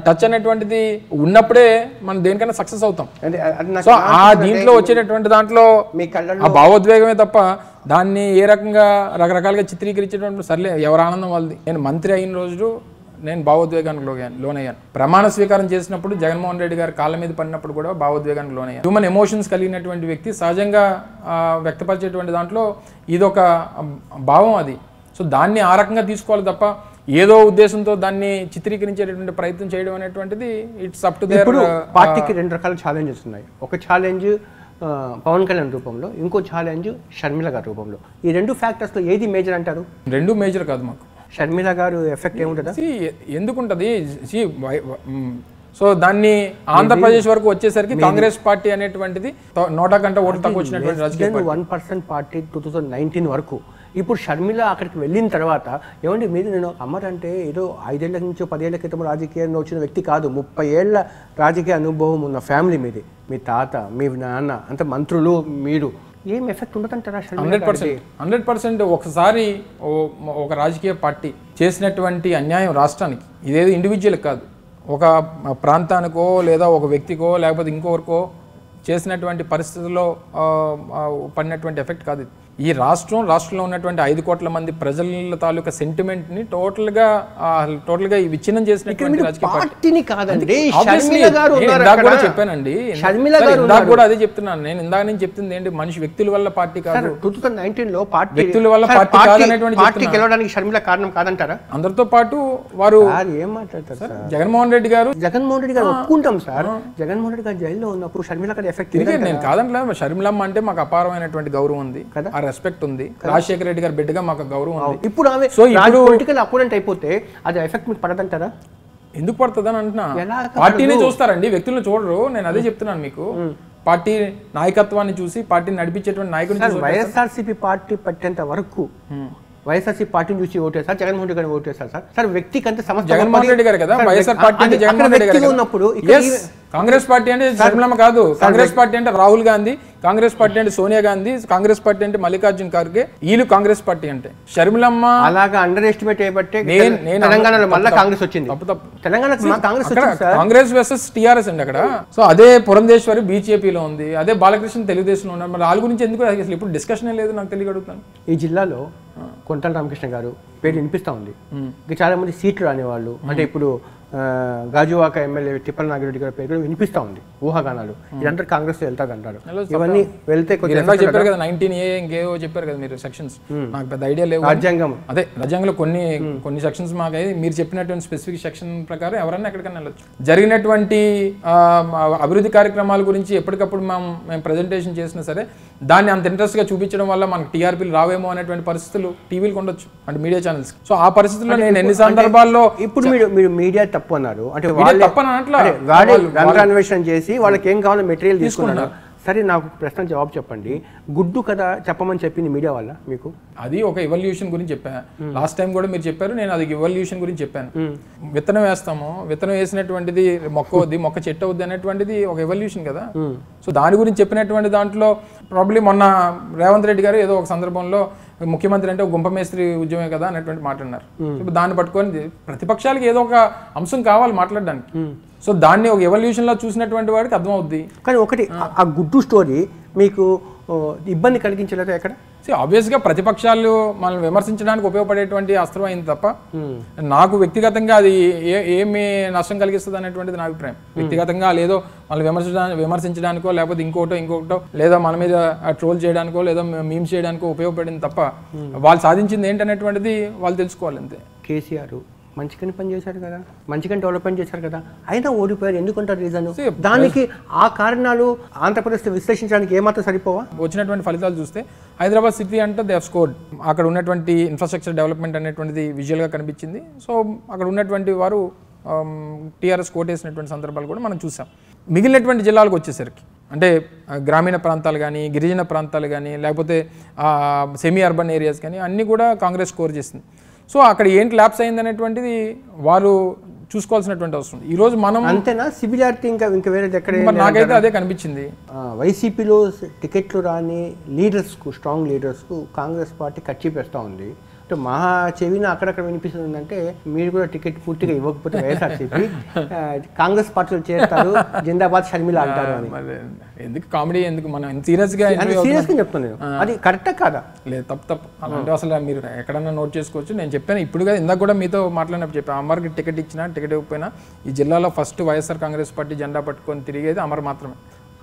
టచ్ అనేటువంటిది ఉన్నప్పుడే మనం దేనికైనా సక్సెస్ అవుతాం. సో ఆ దీంట్లో వచ్చేటటువంటి దాంట్లో ఆ భావోద్వేగమే తప్ప దాన్ని ఏ రకంగా రకరకాలుగా చిత్రీకరించేటువంటి సర్లే ఎవరి ఆనందం వాళ్ళది. నేను మంత్రి అయిన రోజు నేను భావోద్వేగానికి లోనయ్యాను. ప్రమాణ స్వీకారం చేసినప్పుడు జగన్మోహన్ రెడ్డి గారి కాళ్ళ మీద పడినప్పుడు కూడా భావోద్వేగానికి లోనయ్యాను. హ్యూమన్ ఎమోషన్స్ కలిగినటువంటి వ్యక్తి సహజంగా వ్యక్తపరిచేటువంటి దాంట్లో ఇదొక భావం అది. సో దాన్ని ఆ రకంగా తీసుకోవాలి తప్ప ఏదో ఉద్దేశంతో దాన్ని చిత్రీకరించేటటువంటి ప్రయత్నం చేయడం అనేటువంటిది ఇట్స్ అప్ టు దేర్. పార్టీకి 2 రకాల ఛాలెంజెస్ ఉన్నాయి. ఒక ఛాలెంజ్ పవన్ కళ్యాణ్ రూపంలో, ఇంకో ఛాలెంజ్ షర్మిల గారి రూపంలో. ఈ 2 ఫ్యాక్టర్స్లో ఏది మేజర్ అంటారు? 2 మేజర్ కాదు మాకు. షర్మిల గారు ఎఫెక్ట్ ఏముంటుందా? ఎందుకుంటుంది? సో దాన్ని ఆంధ్రప్రదేశ్ వరకు వచ్చేసరికి కాంగ్రెస్ పార్టీ అనేటువంటిది 100 కంటే ఓట్లు తక్కువ వచ్చినటువంటి రాజకీయ 1% పార్టీ 2019 వరకు. ఇప్పుడు షర్మిల అక్కడికి వెళ్ళిన తర్వాత ఏమండి మీరు, నేను అమర్ అంటే ఏదో 5 ఏళ్ల నుంచో 10 ఏళ్ల క్రితం రాజకీయాల్లో వచ్చిన వ్యక్తి కాదు, 30 ఏళ్ల రాజకీయ అనుభవం ఉన్న ఫ్యామిలీ మీది, మీ తాత మీ నాన్న అంత మంత్రులు, మీరు ఏం ఎఫెక్ట్ ఉండదంటారా? 100% ఒకసారి ఒక రాజకీయ పార్టీ చేసినటువంటి అన్యాయం రాష్ట్రానికి, ఇదేదో ఇండివిజువల్ కాదు, ఒక ప్రాంతానికో లేదా ఒక వ్యక్తికో లేకపోతే ఇంకొకరికో చేసినటువంటి పరిస్థితుల్లో పడినటువంటి ఎఫెక్ట్ కాదు. ఈ రాష్ట్రంలో ఉన్నటువంటి 5 కోట్ల మంది ప్రజల తాలూకా సెంటిమెంట్ని టోటల్గా విచ్ఛిన్నం చేసినటువంటి రాజకీయ పార్టీని కాదండి. కూడా చెప్పానండి, ఇందాక కూడా అదే చెప్తున్నాను. నేను ఇందాక నుంచి చెప్తుంది ఏంటి, మనిషి వ్యక్తుల వల్ల పార్టీ కాదు. 2019లో వ్యక్తుల వల్ల పార్టీ గెలవడానికి షర్మిల కారణం కాదంటారా? అందరితో పాటు వారు ఏం మాట్లాడతారు సార్? జగన్మోహన్ రెడ్డి గారు ఒప్పుకుంటాం సార్. జగన్మోహన్ రెడ్డి గారు జైల్లో ఉన్నప్పుడు షర్మిల గారి ఎఫెక్ట్ నేను కాదంటే, షర్మిలమ్మ అంటే మాకు అపారమైనటువంటి గౌరవం ఉంది కదా, రెస్పెక్ట్ ఉంది. రాజశేఖర రెడ్డి గారి బిడ్డగా మాకు గౌరవం ఉంది. ఇప్పుడు ఆమె పొలిటికల్ అపోనెంట్ అయిపోతే అది ఎఫెక్ట్ మీకు పడదంటారా? ఎందుకు పడుతుంది అని అంటున్నా. పార్టీని చూస్తారండి, వ్యక్తులను చూడరు. నేను అదే చెప్తున్నాను మీకు. పార్టీ నాయకత్వాన్ని చూసి పార్టీని నడిపించేటువంటి నాయకుడు. వైఎస్ఆర్సీపీ పార్టీ పెట్టేంత వరకు వైఎస్ఆర్సీ పార్టీని చూసి ఓటేస్తారు, జగన్మోహన్ రెడ్డి గారిని ఓటేస్తారు సార్. సార్ వ్యక్తికి అంతే సమస్య. జగన్మోహన్ రెడ్డి గారు కదా, వైఎస్ఆర్ పార్టీ అంటే జగన్మోహన్ రెడ్డి గారు ఉన్నప్పుడు కాంగ్రెస్ పార్టీ అంటే షర్మిలమ్మ కాదు, కాంగ్రెస్ పార్టీ అంటే రాహుల్ గాంధీ, కాంగ్రెస్ పార్టీ అంటే సోనియా గాంధీ, కాంగ్రెస్ పార్టీ అంటే మల్లికార్జున్ ఖర్గే, వీళ్ళు కాంగ్రెస్ పార్టీ అంటే షర్మిలమ్మ అలాగా అండర్ ఎస్టిమేట్ చేయబట్టే తెలంగాణలో మళ్ళీ కాంగ్రెస్ వచ్చింది. తెలంగాణకు కాంగ్రెస్ వర్సెస్ టీఆర్ఎస్ అండి అక్కడ. సో అదే పురంధేశ్వరి బీజేపీలో ఉంది, అదే బాలకృష్ణ తెలుగుదేశంలో ఉన్నారు. మరి వాళ్ళ గురించి ఎందుకు అసలు ఇప్పుడు డిస్కషన్ లేదు నాకు తెలియగలుగుతాను. ఈ జిల్లాలో కొంటల రామకృష్ణ గారు పేరు వినిపిస్తూ ఉంది. ఇంకా చాలా మంది సీట్లు రానివాళ్ళు, అంటే ఇప్పుడు గాజువాక ఎమ్మెల్యే తిప్పల నాగిరెడ్డి గారి పేరు వినిపిస్తూ ఉంది, ఊహాగానాలు. ఇదంతా కాంగ్రెస్ వెళ్తాది అంటారు. ఇవన్నీ వెళ్తే చెప్పారు కదా 19A ఇంకేవో చెప్పారు కదా మీరు సెక్షన్స్, నాకు పెద్ద ఐడియా లేవు. రాజ్యాంగం అదే రాజ్యాంగంలో కొన్ని సెక్షన్స్ మాకు మీరు చెప్పినటువంటి స్పెసిఫిక్ సెక్షన్ ప్రకారం ఎవరన్నా ఎక్కడికైనా వెళ్ళొచ్చు. జరిగినటువంటి అభివృద్ధి కార్యక్రమాల గురించి ఎప్పటికప్పుడు మేము ప్రజెంటేషన్ చేసినా సరే దాన్ని అంత ఇంట్రెస్ట్గా చూపించడం వల్ల మనకు టీఆర్పీలు రావేమో అనేటువంటి పరిస్థితులు టీవీలకు ఉండొచ్చు, అంటే మీడియా ఛానల్స్. సో ఆ పరిస్థితుల్లో నేను ఎన్ని సందర్భాల్లో ఇప్పుడు మీరు మీడియా తప్పు అన్నారు, అంటే అన్వేషణ చేసి వాళ్ళకి ఏం కావాలో మెటీరియల్ తీసుకున్నారు. సరే, నాకు ప్రశ్న జవాబు చెప్పండి. గుడ్డు కదా చెప్పమని చెప్పింది మీడియా వల్ల మీకు? అది ఒక ఎవల్యూషన్ గురించి చెప్పాను లాస్ట్ టైం కూడా మీరు చెప్పారు, నేను అది ఎవల్యూషన్ గురించి చెప్పాను. విత్తనం వేస్తాము, విత్తనం వేసినటువంటిది మొక్క చెట్టు అవుద్ది అనేటువంటిది ఒక ఎవల్యూషన్ కదా. సో దాని గురించి చెప్పినటువంటి దాంట్లో ప్రాబ్లీ మొన్న రేవంత్ రెడ్డి గారు ఏదో ఒక సందర్భంలో ముఖ్యమంత్రి అంటే గుంప మేస్త్రి ఉద్యమే కదా అనేటువంటి మాట అన్నారు. ఇప్పుడు దాన్ని పట్టుకొని ప్రతిపక్షాలకి ఏదో ఒక అంశం కావాలి మాట్లాడడానికి. సో దాన్ని ఒక ఎవల్యూషన్ లో చూసినటువంటి వాడికి అర్థం అవుద్ది. కానీ ఒకటి, ఆ గుడ్డు స్టోరీ మీకు ఇబ్బంది కలిగించలేదు ఎక్కడ? ఆబ్వియస్ గా ప్రతిపక్షాలు మనల్ని విమర్శించడానికి ఉపయోగపడేటువంటి అస్త్రం అయింది తప్ప నాకు వ్యక్తిగతంగా అది ఏమి నష్టం కలిగిస్తుంది అనేటువంటిది నా అభిప్రాయం. వ్యక్తిగతంగా లేదో వాళ్ళు విమర్శించడానికో లేకపోతే ఇంకోటో లేదా మన మీద ట్రోల్ చేయడానికో లేదా మీమ్స్ చేయడానికో ఉపయోగపడింది తప్ప వాళ్ళు సాధించింది ఏంటనేటువంటిది వాళ్ళు తెలుసుకోవాలి అంతే. కేసీఆర్ మంచిగానే పని చేశారు కదా, మంచిగానే డెవలప్మెంట్ చేశారు కదా, అయినా ఓడిపోయారు. ఎందుకంటారు రీజన్? దానికి ఆ కారణాలు ఆంధ్రప్రదేశ్ విశ్లేషించడానికి ఏమాత్రం సరిపోవా? వచ్చినటువంటి ఫలితాలు చూస్తే హైదరాబాద్ సిటీ అంటే దే హావ్ స్కోర్డ్. అక్కడ ఉన్నటువంటి ఇన్ఫ్రాస్ట్రక్చర్ డెవలప్మెంట్ అనేటువంటిది విజువల్గా కనిపించింది. సో అక్కడ ఉన్నటువంటి వారు టీఆర్ఎస్ కోటేసినటువంటి సందర్భాలు కూడా మనం చూసాం. మిగిలినటువంటి జిల్లాలకు వచ్చేసరికి అంటే గ్రామీణ ప్రాంతాలు కానీ, గిరిజన ప్రాంతాలు కానీ, లేకపోతే సెమీ అర్బన్ ఏరియాస్ కానీ అన్నీ కూడా కాంగ్రెస్ స్కోర్ చేసింది. సో అక్కడ ఏంటి ల్యాప్స్ అయింది అనేటువంటిది వారు చూసుకోవాల్సినటువంటి అవసరం. ఈ రోజు మనం అంతేనా సిమిలారిటీ ఇంకా వేరేది ఎక్కడ? నాకైతే అదే కనిపించింది. వైసీపీలో టికెట్లు రాని లీడర్స్కు, స్ట్రాంగ్ లీడర్స్కు కాంగ్రెస్ పార్టీ కచ్చిపేస్తూ ఉంది. అంటే మా చెవిన అక్కడక్కడ వినిపిస్తుందంటే మీరు కూడా టికెట్ పూర్తిగా ఇవ్వకపోతే వైఎస్ఆర్సీపీ కాంగ్రెస్ పార్టీలో చేస్తారు, జిందాబాద్ షర్మిల అంటారు అని. ఎందుకు కామెడీ, ఎందుకు మనం సీరియస్గా చెప్తున్నాను, అది కరెక్టా కాదా? లేదు, తప్పు. అంటే అసలు మీరు ఎక్కడన్నా నోట్ చేసుకోవచ్చు. నేను చెప్పాను ఇప్పుడు కదా, ఇందాక కూడా మీతో మాట్లాడినప్పుడు చెప్పాను, అమర్కి టికెట్ ఇచ్చినా టికెట్ ఇవ్వకపోయినా ఈ జిల్లాలో ఫస్ట్ వైఎస్ఆర్ కాంగ్రెస్ పార్టీ జెండా పట్టుకొని తిరిగేది అమర్ మాత్రమే.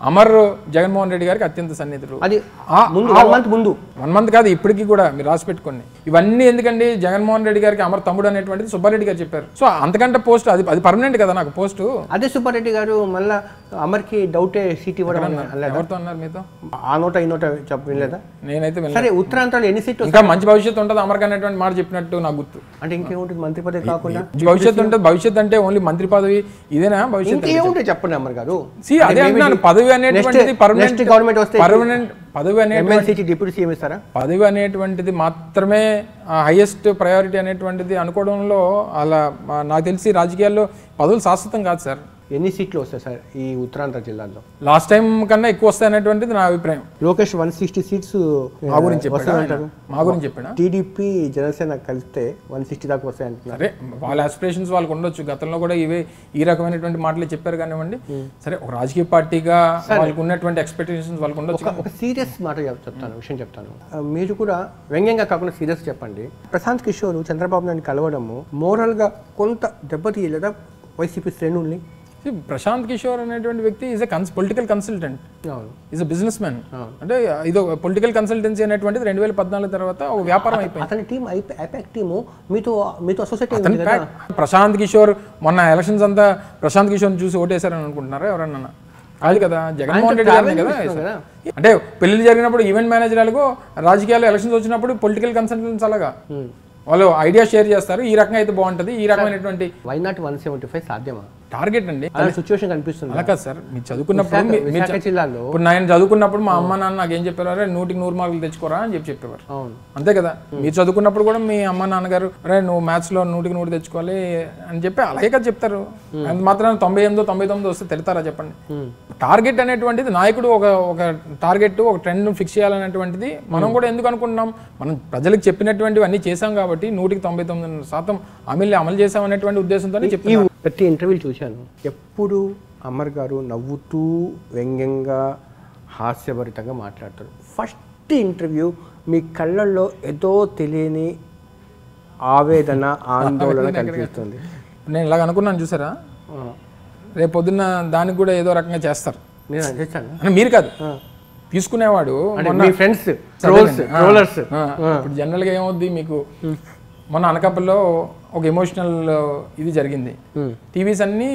అమర్ జగన్మోహన్ రెడ్డి గారికి అత్యంత సన్నిహితుడు. అది 1 మంత్ కాదు, ఇప్పటికీ కూడా మీరు రాసి పెట్టుకోండి. ఇవన్నీ ఎందుకండి, జగన్మోహన్ రెడ్డి గారికి అమర్ తమ్ముడు అనేటువంటిది సుబ్బారెడ్డి గారు చెప్పారు. సో అంతకంటే పోస్ట్ అది పర్మనెంట్ కదా నాకు పోస్టు. అదే సుబ్బారెడ్డి గారు మళ్ళీ అమర్కి డౌటే సీట్ ఇవ్వడం ఎవరితో అన్నారు మీతో? ఆ నోట ఈ నోట చెప్పలేదా? నేనైతే సరే, ఉత్తరాంధ్రలో ఎన్ని సీట్లు ఇంకా మంచి భవిష్యత్తు ఉంటుంది అమర్కి అనేటువంటి మాట చెప్పినట్టు నాకు గుర్తు. అంటే ఇంకేముంటుంది మంత్రి పదవి కాకుండా భవిష్యత్తు ఉంటుంది. భవిష్యత్తు అంటే ఓన్లీ మంత్రి పదవి ఇదేనా భవిష్యత్తు? ఏముంటుంది చెప్పండి అమర్ గారు. అదే అంటున్నాను, పదవి అనేటువంటిది పర్మనెంట్ గవర్నమెంట్ వస్తే పదవి అనేటువంటి డిప్యూటీ సీఎం ఇస్తారా? పదవి అనేటువంటిది మాత్రమే హైయెస్ట్ ప్రయారిటీ అనేటువంటిది అనుకోవడంలో అలా నాకు తెలిసి రాజకీయాల్లో పదవులు శాశ్వతం కాదు సార్. ఎన్ని సీట్లు వస్తాయి సార్ ఈ ఉత్తరాంధ్ర జిల్లాలో? లాస్ట్ టైం కన్నా ఎక్కువ వస్తాయి అనేటువంటిది నా అభిప్రాయం. లోకేష్ 160 సీట్స్ మా గురించి చెప్పాడు. టీడీపీ జనసేన కలిస్తే 160 దాకా వస్తాయి అంటున్నారు. సరే, వాళ్ళ ఆస్పిరేషన్స్ వాళ్ళకు ఉండొచ్చు. గతంలో కూడా ఈ రకమైనటువంటి మాటలు చెప్పారు కానివ్వండి. సరే, ఒక రాజకీయ పార్టీగా వాళ్ళకు ఉన్నటువంటి ఎక్స్పెక్టేషన్స్ వాళ్ళకు ఉండొచ్చు. ఒక సీరియస్ మాట విషయం చెప్తాను. మీరు కూడా వ్యంగ్యంగా కాకుండా సీరియస్ చెప్పండి. ప్రశాంత్ కిషోర్ చంద్రబాబు నాయుడు కలవడము మోరల్గా కొంత దెబ్బతీయలేదా వైసీపీ శ్రేణుల్ని? ప్రశాంత్ కిషోర్ అనేటువంటి వ్యక్తి is political consultant, is business man. అంటే ఇది పొలిటికల్ కన్సల్టెన్సీ అనేటువంటిది 2014 తర్వాత ఒక వ్యాపారం అయిపోయింది. అతని టీం ఐపాక్ టీము మీతో అసోసియేట్. ప్రశాంత్ కిషోర్ మొన్న ఎలక్షన్స్ అంతా ప్రశాంత్ కిషోర్ చూసి ఓటేశారని అనుకుంటున్నారా ఎవరన్నా? అది కదా, జగన్మోహన్ రెడ్డి గారిని కదా. అంటే పెళ్లి జరిగినప్పుడు ఈవెంట్ మేనేజర్లకు, రాజకీయాలు ఎలక్షన్స్ వచ్చినప్పుడు పొలిటికల్ కన్సల్టెన్స్ అలాగా వాళ్ళు ఐడియా షేర్ చేస్తారు. ఈ రకంగా అయితే బాగుంటుంది, ఈ రకమైనటువంటి. వై నాట్ 175 సాధ్యమా? టార్గెట్ అండి. సిచ్యువేషన్ కనిపిస్తుంది. అలా కాదు సార్, మీరు చదువుకున్నప్పుడు విశాఖ జిల్లాలో ఇప్పుడు నేను చదువుకున్నప్పుడు మా అమ్మ నాన్న నాకు ఏం చెప్పారు, అరే 100కి 100 మార్కులు తెచ్చుకోరా అని చెప్పేవారు. అంతే కదా. మీరు చదువుకున్నప్పుడు కూడా మీ అమ్మ నాన్నగారు అరే నువ్వు మ్యాథ్స్లో 100కి 100 తెచ్చుకోవాలి అని చెప్పి అలాగే కదా చెప్తారు. అంత మాత్రం 98, 99 వస్తే తిడతారా చెప్పండి. టార్గెట్ అనేటువంటిది నాయకుడు ఒక టార్గెట్, ఒక ట్రెండ్ ఫిక్స్ చేయాలనేటువంటిది మనం కూడా ఎందుకు అనుకుంటున్నాం, మనం ప్రజలకు చెప్పినటువంటివి అన్ని చేసాం కాబట్టి 100కి 99% అమలు చేసామనేటువంటి ఉద్దేశంతో చెప్తున్నాను. ప్రతి ఇంటర్వ్యూ చూశాను, ఎప్పుడు అమర్ గారు నవ్వుతూ వ్యంగ్యంగా హాస్యభరితంగా మాట్లాడతారు. ఫస్ట్ ఇంటర్వ్యూ మీ కళ్ళల్లో ఏదో తెలియని ఆవేదన, ఆందోళన కనిపిస్తుంది. నేను ఇలాగ అనుకున్నాను చూసారా, రేపు పొద్దున్న దానికి కూడా ఏదో రకంగా చేస్తారు. నేను చేస్తాను అంటే మీరు కాదు తీసుకునేవాడు, ఫ్రెండ్స్ ఇప్పుడు జనరల్గా ఏమవుద్ది మీకు, మొన్న అనకాపల్లిలో ఒక ఎమోషనల్ ఇది జరిగింది. టీవీస్ అన్నీ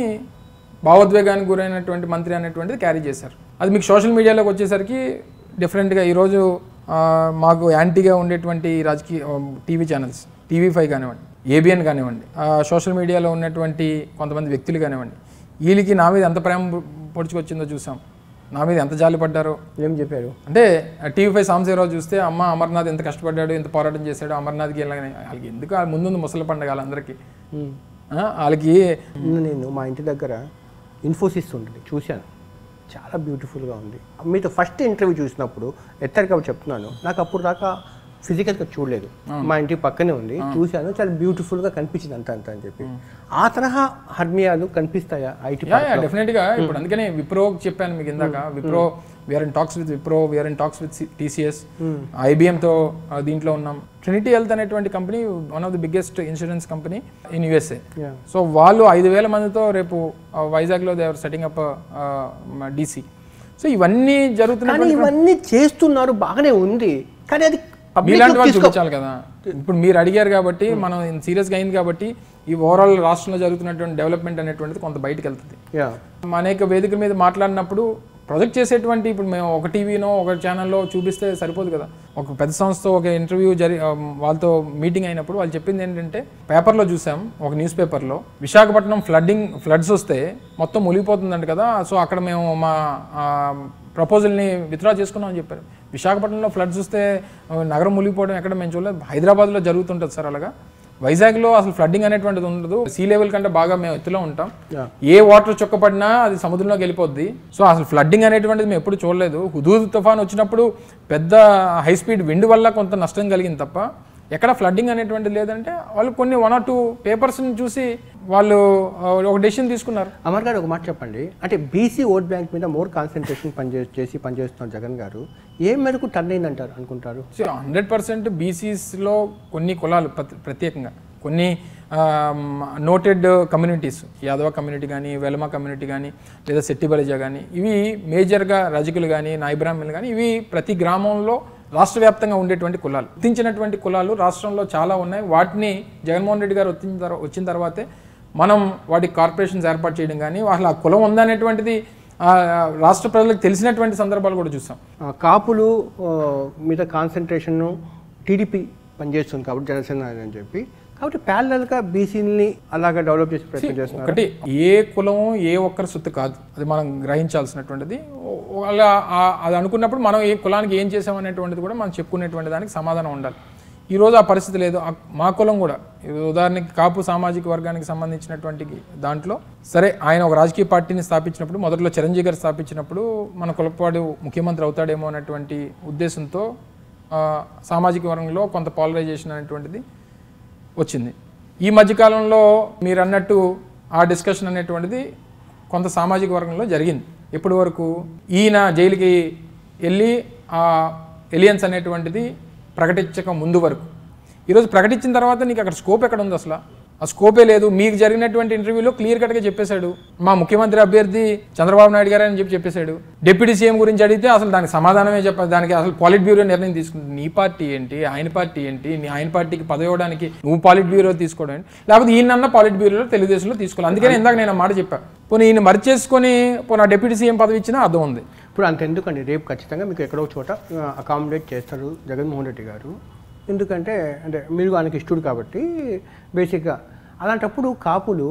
భావోద్వేగానికి గురైనటువంటి మంత్రి అనేటువంటిది క్యారీ చేశారు. అది మీకు సోషల్ మీడియాలోకి వచ్చేసరికి డిఫరెంట్గా ఈరోజు మాకు యాంటీగా ఉండేటువంటి రాజకీయ టీవీ ఛానల్స్, TV5 కానివ్వండి, ABN కానివ్వండి, సోషల్ మీడియాలో ఉన్నటువంటి కొంతమంది వ్యక్తులు కానివ్వండి, వీళ్ళకి నా మీద ఎంత ప్రేమ పొడుచుకొచ్చిందో చూసాం, నా మీద ఎంత జాలి పడ్డారో. ఏం చెప్పారు అంటే TV5 సాంబశివరావు చూస్తే అమ్మ అమర్నాథ్ ఎంత కష్టపడ్డాడు, ఎంత పోరాటం చేశాడు, అమర్నాథ్కి వాళ్ళకి ఎందుకు ముందు ముసలి పండుగ వాళ్ళందరికీ వాళ్ళకి. నేను మా ఇంటి దగ్గర ఇన్ఫోసిస్ ఉంటుంది, చూశాను, చాలా బ్యూటిఫుల్గా ఉంది. మీతో ఫస్ట్ ఇంటర్వ్యూ చూసినప్పుడు ఎత్తరిగా చెప్తున్నాను, నాకు అప్పుడు దాకా ఫిజికల్గా చూడలేదు, మా ఇంటి పక్కనే ఉంది, చూశాను, చాలా బ్యూటిఫుల్గా కనిపించింది అంత అని చెప్పి. ఆ తరహా హర్నియాలు కనిపిస్తాయా ఐటీ? డెఫినెట్గా. ఇప్పుడు అందుకనే విప్రో చెప్పాను మీకు ఇందాక, Wipro we're in talks with Wipro, we're in talks with TCS, IBMతో దీంట్లో ఉన్నాం. ట్రినిటీ హెల్త్ అనేటువంటి company one of the biggest insurance company in USA. So వాళ్ళు 5,000 మందితో రేపు వైజాగ్లో they are setting up DC. So ఇవన్నీ జరుగుతున్నాయి, ఇవన్నీ చేస్తున్నారు, బాగానే ఉంది, కానీ అది మీలాంటి వాళ్ళు చూపించాలి కదా. ఇప్పుడు మీరు అడిగారు కాబట్టి మనం సీరియస్గా అయింది కాబట్టి ఈ ఓవరాల్ రాష్ట్రంలో జరుగుతున్నటువంటి డెవలప్మెంట్ అనేటువంటిది కొంత బయటకు వెళ్తుంది. అనేక వేదికల మీద మాట్లాడినప్పుడు ప్రొజెక్ట్ చేసేటువంటి, ఇప్పుడు మేము ఒక టీవీనో ఒక ఛానల్లో చూపిస్తే సరిపోదు కదా. ఒక పెద్ద సంస్థ ఒక ఇంటర్వ్యూ వాళ్ళతో మీటింగ్ అయినప్పుడు వాళ్ళు చెప్పింది ఏంటంటే, పేపర్లో చూసాం, ఒక న్యూస్ పేపర్లో విశాఖపట్నం ఫ్లడ్స్ వస్తే మొత్తం మునిగిపోతుందంట కదా, సో అక్కడ మేము మా ప్రపోజల్ని విత్డ్రా చేసుకున్నాం అని చెప్పారు. విశాఖపట్నంలో ఫ్లడ్స్ వస్తే నగరం మునిగిపోవడం ఎక్కడ మేము చూడలేదు. హైదరాబాద్లో జరుగుతుంటుంది సార్ అలాగా. వైజాగ్లో అసలు ఫ్లడ్డింగ్ అనేటువంటిది ఉండదు, సీ లెవెల్ కంటే బాగా మేము ఎత్తులో ఉంటాం, ఏ వాటర్ చొక్కపడినా అది సముద్రంలోకి వెళ్ళిపోద్ది. సో అసలు ఫ్లడ్డింగ్ అనేటువంటిది మేము ఎప్పుడు చూడలేదు. హుదూద్ తుఫాన్ వచ్చినప్పుడు పెద్ద హై స్పీడ్ విండ్ వల్ల కొంత నష్టం కలిగింది తప్ప ఎక్కడ ఫ్లడ్డింగ్ అనేటువంటిది లేదంటే వాళ్ళు కొన్ని 1 or 2 పేపర్స్ని చూసి వాళ్ళు ఒక డెసిషన్ తీసుకున్నారు. అమర్ గారు ఒక మాట చెప్పండి, అంటే BC ఓట్ బ్యాంక్ మీద మోర్ కాన్సన్ట్రేషన్ పనిచేస్తున్నారు జగన్ గారు, ఏ మేరకు టర్న్ అయిందంటారు అనుకుంటారు? 100% BCస్లో కొన్ని కులాలు ప్రత్యేకంగా కొన్ని నోటెడ్ కమ్యూనిటీస్, యాదవ కమ్యూనిటీ కానీ, వెలమ కమ్యూనిటీ కానీ, లేదా శెట్టి బలిజా కానీ, ఇవి మేజర్గా రజకులు కానీ, నాయి బ్రాహ్మణులు కానీ, ఇవి ప్రతి గ్రామంలో రాష్ట్ర వ్యాప్తంగా ఉండేటువంటి కులాలు, గుర్తించినటువంటి కులాలు రాష్ట్రంలో చాలా ఉన్నాయి. వాటిని జగన్మోహన్ రెడ్డి గారు వచ్చిన తర్వాతే మనం వాటికి కార్పొరేషన్స్ ఏర్పాటు చేయడం కానీ, అసలు ఆ కులం ఉందనేటువంటిది రాష్ట్ర ప్రజలకు తెలిసినటువంటి సందర్భాలు కూడా చూసాం. కాపులు మీద కాన్సన్ట్రేషన్ టీడీపీ పనిచేస్తుంది కాబట్టి జనసేన అని చెప్పి, కాబట్టి ప్యారలల్గా బీసీని అలాగా డెవలప్ చేసి ప్రయత్నం చేస్తున్నారు. ఒకటి, ఏ కులం ఏ ఒక్కరి సొత్తు కాదు, అది మనం గ్రహించాల్సినటువంటిది. అలా అది అనుకున్నప్పుడు మనం ఏ కులానికి ఏం చేసామనేటువంటిది కూడా మనం చెప్పుకునేటువంటి దానికి సమాధానం ఉండాలి. ఈరోజు ఆ పరిస్థితి లేదు. మా కులం కూడా ఉదాహరణకి కాపు సామాజిక వర్గానికి సంబంధించినటువంటి దాంట్లో సరే, ఆయన ఒక రాజకీయ పార్టీని స్థాపించినప్పుడు, మొదట్లో చిరంజీవి గారు స్థాపించినప్పుడు మన కులపాడు ముఖ్యమంత్రి అవుతాడేమో అనేటువంటి ఉద్దేశంతో సామాజిక వర్గంలో కొంత పాలరైజేషన్ అనేటువంటిది వచ్చింది. ఈ మధ్యకాలంలో మీరు అన్నట్టు ఆ డిస్కషన్ అనేటువంటిది కొంత సామాజిక వర్గంలో జరిగింది. ఎప్పటి వరకు ఈయన జైలుకి వెళ్ళి ఆ ఎలియన్స్ అనేటువంటిది ప్రకటించక ముందు వరకు. ఈరోజు ప్రకటించిన తర్వాత నీకు అక్కడ స్కోప్ ఎక్కడ ఉంది? అసలు ఆ స్కోపే లేదు. మీకు జరిగినటువంటి ఇంటర్వ్యూలో క్లియర్ కట్గా చెప్పేశాడు, మా ముఖ్యమంత్రి అభ్యర్థి చంద్రబాబు నాయుడు గారు అని చెప్పేశాడు. డిప్యూటీ సీఎం గురించి అడిగితే అసలు దానికి సమాధానమే చెప్పాలి. దానికి అసలు పాలిట్ బ్యూరో నిర్ణయం తీసుకుంది. నీ పార్టీ ఏంటి, ఆయన పార్టీ ఏంటి, ఆయన పార్టీకి పదవి ఇవ్వడానికి నువ్వు పాలిట్ బ్యూరో తీసుకోవడం ఏంటి, లేకపోతే ఈయనన్న పాలిట్ బ్యూరోలో తెలుగుదేశంలో తీసుకోవాలి. అందుకని ఇందాక నేను మాట చెప్పాను, పోనీ ఈయన మరిచేసుకొని పోనీ డిప్యూటీ సీఎం పదవి ఇచ్చినా అర్థం ఉంది. ఇప్పుడు అంతెందుకండి, రేపు ఖచ్చితంగా మీకు ఎక్కడో చోట అకామిడేట్ చేస్తారు జగన్మోహన్ రెడ్డి గారు. ఎందుకంటే అంటే మీరు ఆయనకి ఇష్టడు కాబట్టి బేసిక్గా. అలాంటప్పుడు కాపులు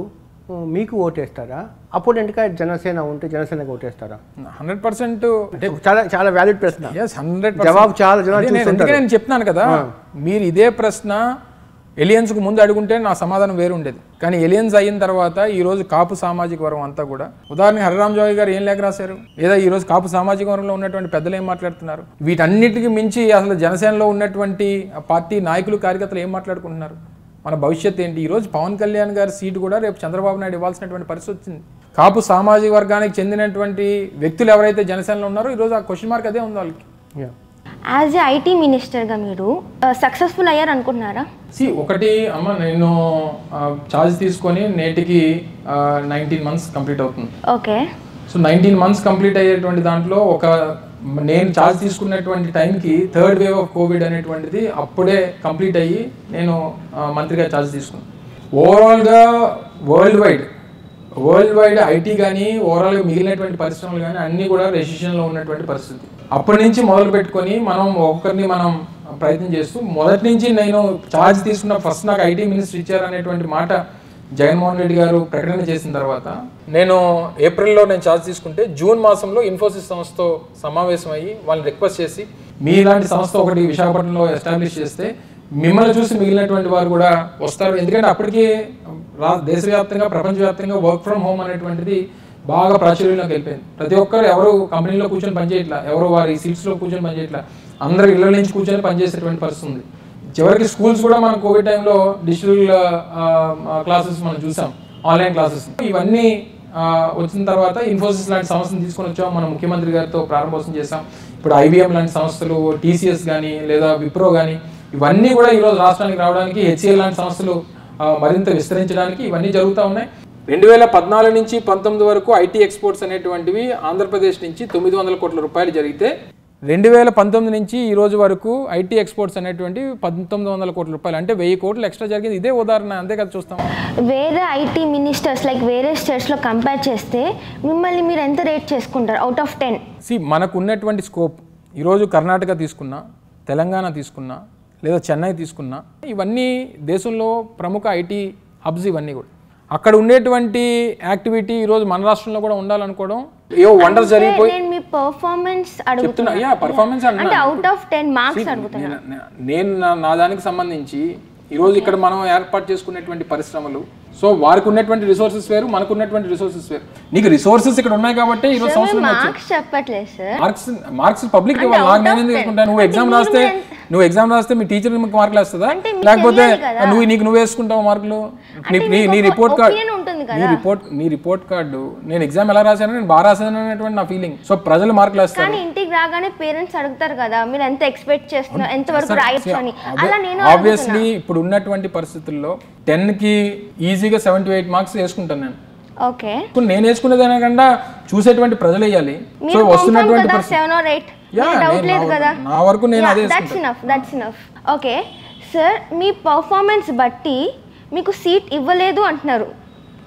మీకు ఓటేస్తారా? అపోనెంట్గా జనసేన ఉంటే జనసేనకి ఓటేస్తారా? 100% అంటే చాలా చాలా వ్యాలిడ్ ప్రశ్న. 100% జవాబు చాలా జనాలు చూస్తుంటారు. నేను చెప్తున్నాను కదా, మీరు ఇదే ప్రశ్న ఎలియన్స్కు ముందు అడుగుంటే నా సమాధానం వేరు ఉండేది. కానీ ఎలియన్స్ అయిన తర్వాత ఈరోజు కాపు సామాజిక వర్గం అంతా కూడా, ఉదాహరణకి హరిరామ్ జోగి గారు ఏం లేఖ రాశారు, లేదా ఈరోజు కాపు సామాజిక వర్గంలో ఉన్నటువంటి పెద్దలు ఏం మాట్లాడుతున్నారు, వీటన్నిటికీ మించి అసలు జనసేనలో ఉన్నటువంటి పార్టీ నాయకులు కార్యకర్తలు ఏం మాట్లాడుకుంటున్నారు, మన భవిష్యత్తు ఏంటి? ఈరోజు పవన్ కళ్యాణ్ గారి సీటు కూడా రేపు చంద్రబాబు నాయుడు ఇవ్వాల్సినటువంటి పరిస్థితి వచ్చింది. కాపు సామాజిక వర్గానికి చెందినటువంటి వ్యక్తులు ఎవరైతే జనసేనలో ఉన్నారో ఈరోజు ఆ క్వశ్చన్ మార్క్ అదే ఉంది వాళ్ళకి. యాజ్ ఏ ఐటీ మినిస్టర్గా మీరు సక్సెస్ఫుల్ అయ్యారు అనుకుంటున్నారా? ఒకటి అమ్మ, నేను ఛార్జ్ తీసుకొని నేటికి 19 months కంప్లీట్ అవుతుంది. ఓకే. సో 19 months కంప్లీట్ అయ్యేటువంటి దాంట్లో నేను ఛార్జ్ తీసుకున్నటువంటి టైంకి థర్డ్ వేవ్ ఆఫ్ కోవిడ్ అనేటువంటిది అప్పుడే కంప్లీట్ అయ్యి నేను మంత్రిగా ఛార్జ్ తీసుకున్నాను. ఓవరాల్గా వరల్డ్ వైడ్ ఐటీ కానీ ఓవరాల్గా మిగిలినటువంటి పరిశ్రమలు కానీ అన్నీ కూడా రెసిషన్లో ఉన్నటువంటి పరిస్థితి. అప్పటి నుంచి మొదలు పెట్టుకొని మనం ఒక్కొక్కరిని మనం ప్రయత్నం చేస్తూ, మొదటి నుంచి నేను ఛార్జ్ తీసుకున్న ఫస్ట్ నాకు ఐటీ మినిస్టర్ ఇచ్చారనేటువంటి మాట జగన్మోహన్ రెడ్డి గారు ప్రకటన చేసిన తర్వాత, నేను ఏప్రిల్లో ఛార్జ్ తీసుకుంటే జూన్ మాసంలో ఇన్ఫోసిస్ సంస్థతో సమావేశం అయ్యి వాళ్ళని రిక్వెస్ట్ చేసి, మీలాంటి సంస్థ ఒకటి విశాఖపట్నంలో ఎస్టాబ్లిష్ చేస్తే మిమ్మల్ని చూసి మిగిలినటువంటి వారు కూడా వస్తారు. ఎందుకంటే అప్పటికే దేశవ్యాప్తంగా ప్రపంచవ్యాప్తంగా వర్క్ ఫ్రమ్ హోమ్ అనేటువంటిది బాగా ప్రాచుర్యంలోకి వెళ్ళిపోయింది. ప్రతి ఒక్కరు ఎవరు కంపెనీలో కూర్చొని పనిచేయట్లా, ఎవరు వారి సీట్స్లో కూర్చొని పనిచేయట్లా, అందరూ ఇళ్ళ నుంచి కూర్చొని పనిచేసేటువంటి పరిస్థితి ఉంది. చివరికి స్కూల్స్ కూడా మనం కోవిడ్ టైంలో డిజిటల్ క్లాసెస్ మనం చూసాం, ఆన్లైన్ క్లాసెస్. ఇవన్నీ వచ్చిన తర్వాత ఇన్ఫోసిస్ లాంటి సంస్థను తీసుకొని వచ్చాం, మన ముఖ్యమంత్రి గారితో ప్రారంభోత్సవం చేసాం. ఇప్పుడు IBM లాంటి సంస్థలు, TCS కానీ లేదా విప్రో కానీ ఇవన్నీ కూడా ఈరోజు రాష్ట్రానికి రావడానికి, HCL లాంటి సంస్థలు మరింత విస్తరించడానికి ఇవన్నీ జరుగుతూ ఉన్నాయి. 2014 నుంచి 19 వరకు ఐటీ ఎక్స్పోర్ట్స్ అనేటువంటివి ఆంధ్రప్రదేశ్ నుంచి 900 కోట్ల రూపాయలు జరిగితే, 2019 నుంచి ఈ రోజు వరకు ఐటీ ఎక్స్పోర్ట్స్ అనేటువంటివి 1900 కోట్ల రూపాయలు, అంటే 1000 కోట్లు ఎక్స్ట్రా జరిగింది. ఇదే ఉదాహరణ, అంతే కదా చూస్తాం. వేరే ఐటీ మినిస్టర్స్ లైక్ వేరే స్టేట్స్లో కంపేర్ చేస్తే మిమ్మల్ని మీరు ఎంత రేట్ చేసుకుంటారు అవుట్ ఆఫ్ 10? మనకు ఉన్నటువంటి స్కోప్, ఈరోజు కర్ణాటక తీసుకున్నా, తెలంగాణ తీసుకున్నా, లేదా చెన్నై తీసుకున్నా, ఇవన్నీ దేశంలో ప్రముఖ ఐటీ హబ్స్. ఇవన్నీ కూడా అక్కడ ఉండేటువంటి యాక్టివిటీ ఈరోజు మన రాష్ట్రంలో కూడా ఉండాలనుకోవడం ఏవో వండర్స్ జరిగిపోయి. నేను మీ పర్ఫార్మెన్స్ చెప్తున్నా, పర్ఫార్మెన్స్ అంటే అవుట్ ఆఫ్ 10 మార్క్స్ అడుగుతున్నా. నేను నా దానికి సంబంధించి ఈరోజు ఇక్కడ మనం ఏర్పాటు చేసుకునేటువంటి పరిశ్రమలు, సో వారికి ఉన్నటువంటి రిసోర్సెస్ వేరు, మనకు ఉన్నటువంటి రిసోర్సెస్ వేరు. నీకు రిసోర్సెస్ ఇక్కడ ఉన్నాయి కాబట్టి ఈరోజు సంవత్సరం మార్క్స్ పబ్లిక్ ఇవ్వాలి. నాకు నేను ఎందుకు తీసుకుంటాను? నువ్వు ఎగ్జామ్ రాస్తే మీ టీచర్ మీకు మార్కులు వేస్తుందా? లేకపోతే నువ్వు వేసుకుంటావు మార్కులు? నీ రిపోర్ట్ కార్డు నేను ఎగ్జామ్ ఎలా రాశాను, నేను బాగా రాశాను అనేటువంటి నా ఫీలింగ్. సో ప్రజలు మార్కులు వేస్తారు. కానీ ఇంటికి రాగానే పేరెంట్స్ అడుగుతారు కదా, మీరు ఎంత ఎక్స్పెక్ట్ చేస్తున్నారు, ఎంత వరకు రాయొచ్చు అని. అలా నేను ఆబ్వియస్లీ ఇప్పుడు ఉన్నటువంటి పరిస్థితుల్లో 10కి ఈజీగా 7 to 8 మార్క్స్ వేసుకుంటాను నేను. ఓకే, ఇప్పుడు నేను వేసుకునేదానికన్నా చూసేటువంటి ప్రజలు వేయాలి. సో వస్తున్నటువంటి 7 or 8 డౌట్ లేదు కదా, నా వరకు నేను అదే that's enough. Okay sir, me performance బట్టి మీకు సీట్ ఇవ్వలేదు అంటున్నారు,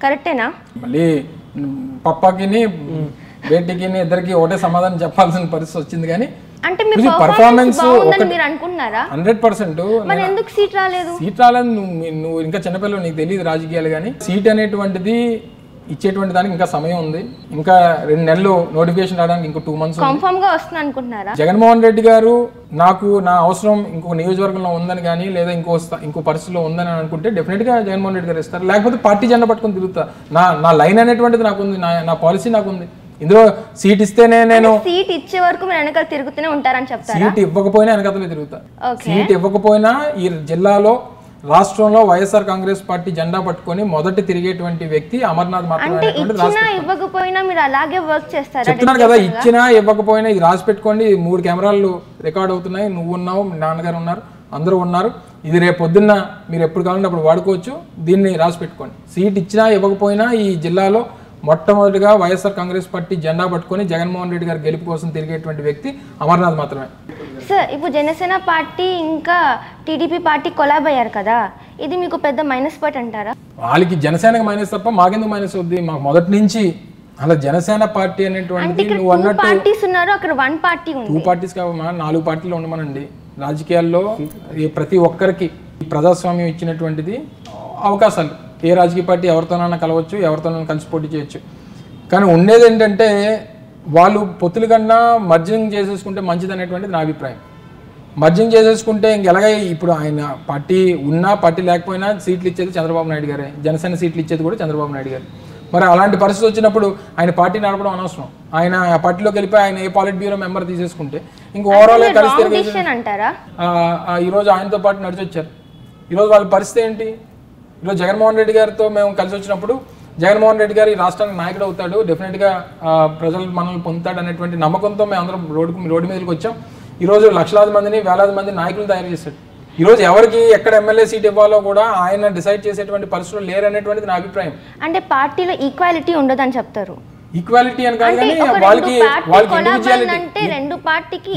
కరెక్టేనా? మళ్ళీ పప్పాకి బేటికి ఇద్దరికి ఒకటే సమాధానం చెప్పాల్సిన పరిస్థితి వచ్చింది. కానీ అంటే మీ పర్ఫార్మెన్స్ బాగుందని మీరు అనుకుంటున్నారా? 100%. మరి ఎందుకు సీట్ రాలేదు? నువ్వు ఇంకా చిన్నపిల్లలు, నీకు తెలియదు రాజకీయాలు. కానీ సీట్ అనేటువంటిది ఇచ్చేటువంటి దానికి ఇంకా సమయం ఉంది. ఇంకా 2 నెలలు నోటిఫికేషన్ రావడానికి ఇంకో 2 months కన్ఫర్మ్ గా వస్తుంది అనుకుంటున్నారా? జగన్మోహన్ రెడ్డి గారు నాకు నా అవసరం ఇంకో నియోజకవర్గంలో ఉందని కానీ లేదా ఇంకో పరిస్థితిలో ఉందని అనుకుంటే డెఫినెట్ గా జగన్మోహన్ రెడ్డి గారు ఇస్తారు. లేకపోతే పార్టీ జెండా పట్టుకొని తిరుగుతా. నా లైన్ అనేటువంటిది నాకుంది, నా పాలసీ నాకుంది. ఇందులో సీట్ ఇస్తేనే నేను సీట్ ఇచ్చే వరకు మీరు వెనకాల తిరుగుతూనే ఉంటారని చెప్తారా? సీట్ ఇవ్వకపోయినా వెనకాలే తిరుగుతా. సీట్ ఇవ్వకపోయినా ఈ జిల్లాలో రాష్ట్రంలో వైఎస్ఆర్ కాంగ్రెస్ పార్టీ జెండా పట్టుకొని మొదటి తిరిగేటువంటి వ్యక్తి అమర్నాథ్ మాత్రమే. చెప్తున్నాను కదా, ఇచ్చినా ఇవ్వకపోయినా ఇది రాసి పెట్టుకోండి. 3 కెమెరాలు రికార్డ్ అవుతున్నాయి. నువ్వు ఉన్నావు, మీ నాన్నగారు ఉన్నారు, అందరూ ఉన్నారు. ఇది రేపు పొద్దున్న మీరు ఎప్పుడు కావాలంటే అప్పుడు వాడుకోవచ్చు. దీన్ని రాసి పెట్టుకోండి. సీట్ ఇచ్చినా ఇవ్వకపోయినా ఈ జిల్లాలో మొట్టమొదటిగా వైఎస్ఆర్ కాంగ్రెస్ పార్టీ జెండా పట్టుకొని జగన్మోహన్ రెడ్డి గారి గెలుపు కోసం తిరిగేటువంటి వ్యక్తి అమర్నాథ్ మాత్రమే. సార్, ఇప్పుడు జనసేన పార్టీ ఇంకా టీడీపీ పార్టీ కొలాబ్ అయ్యారు కదా, ఇది మీకు పెద్ద మైనస్ పాయింట్ అంటారా? వాళ్ళకి జనసేనకి మైనస్ తప్ప మాకెందుకు మైనస్ అవుద్ది? మాకు మొదటి నుంచి అలా జనసేన పార్టీ అనేటువంటి నువ్వు అన్నట్టు 2 parties ఉన్నారు, అక్కడ 1 party ఉంది. 2 parties కావమ్మా, 4 పార్టీలు ఉండమనండి. రాజకీయాల్లో ప్రతి ఒక్కరికి ప్రజాస్వామ్యం ఇచ్చినటువంటిది అవకాశాలు. ఏ రాజకీయ పార్టీ ఎవరితోనైనా కలవచ్చు, ఎవరితోనైనా కలిసి పోటీ చేయొచ్చు. కానీ ఉండేది ఏంటంటే వాళ్ళు పొత్తుల కన్నా మర్జింగ్ చేసేసుకుంటే మంచిది అనేటువంటిది నా అభిప్రాయం. మర్జింగ్ చేసేసుకుంటే ఎలాగ ఇప్పుడు ఆయన పార్టీ ఉన్నా పార్టీ లేకపోయినా సీట్లు ఇచ్చేది చంద్రబాబు నాయుడు గారే, జనసేన సీట్లు ఇచ్చేది కూడా చంద్రబాబు నాయుడు గారు. మరి అలాంటి పరిస్థితి వచ్చినప్పుడు ఆయన పార్టీ నడపడం అనవసరం. ఆయన ఆ పార్టీలోకి వెళ్ళిపోయి ఆయన ఏ పాలిట్ బ్యూరో మెంబర్ తీసేసుకుంటే ఇంక ఓవరాల్ కలిసి అంటారా? ఈరోజు ఆయనతో పాటు నడిచి వచ్చారు. ఈరోజు వాళ్ళ పరిస్థితి ఏంటి? ఈరోజు జగన్మోహన్ రెడ్డి గారితో మేము కలిసి వచ్చినప్పుడు జగన్మోహన్ రెడ్డి గారు ఈ రాష్ట్రానికి నాయకుడు అవుతాడు, డెఫినెట్గా ప్రజలు మనల్ని పొందుతాడు అనేటువంటి నమ్మకంతో మేము అందరం రోడ్డు మీదకి వచ్చాం. ఈరోజు లక్షలాది మందిని వేలాది మంది నాయకులు తయారు చేశాడు. ఈరోజు ఎవరికి ఎక్కడ ఎమ్మెల్యే సీట్ ఇవ్వాలో కూడా ఆయన డిసైడ్ చేసేటువంటి పరిస్థితులు లేరు అనేటువంటిది నా అభిప్రాయం. అంటే పార్టీలో ఈక్వాలిటీ ఉండదని చెప్తారు. ఈక్వాలిటీ అని కాదు కానీ వాళ్ళకి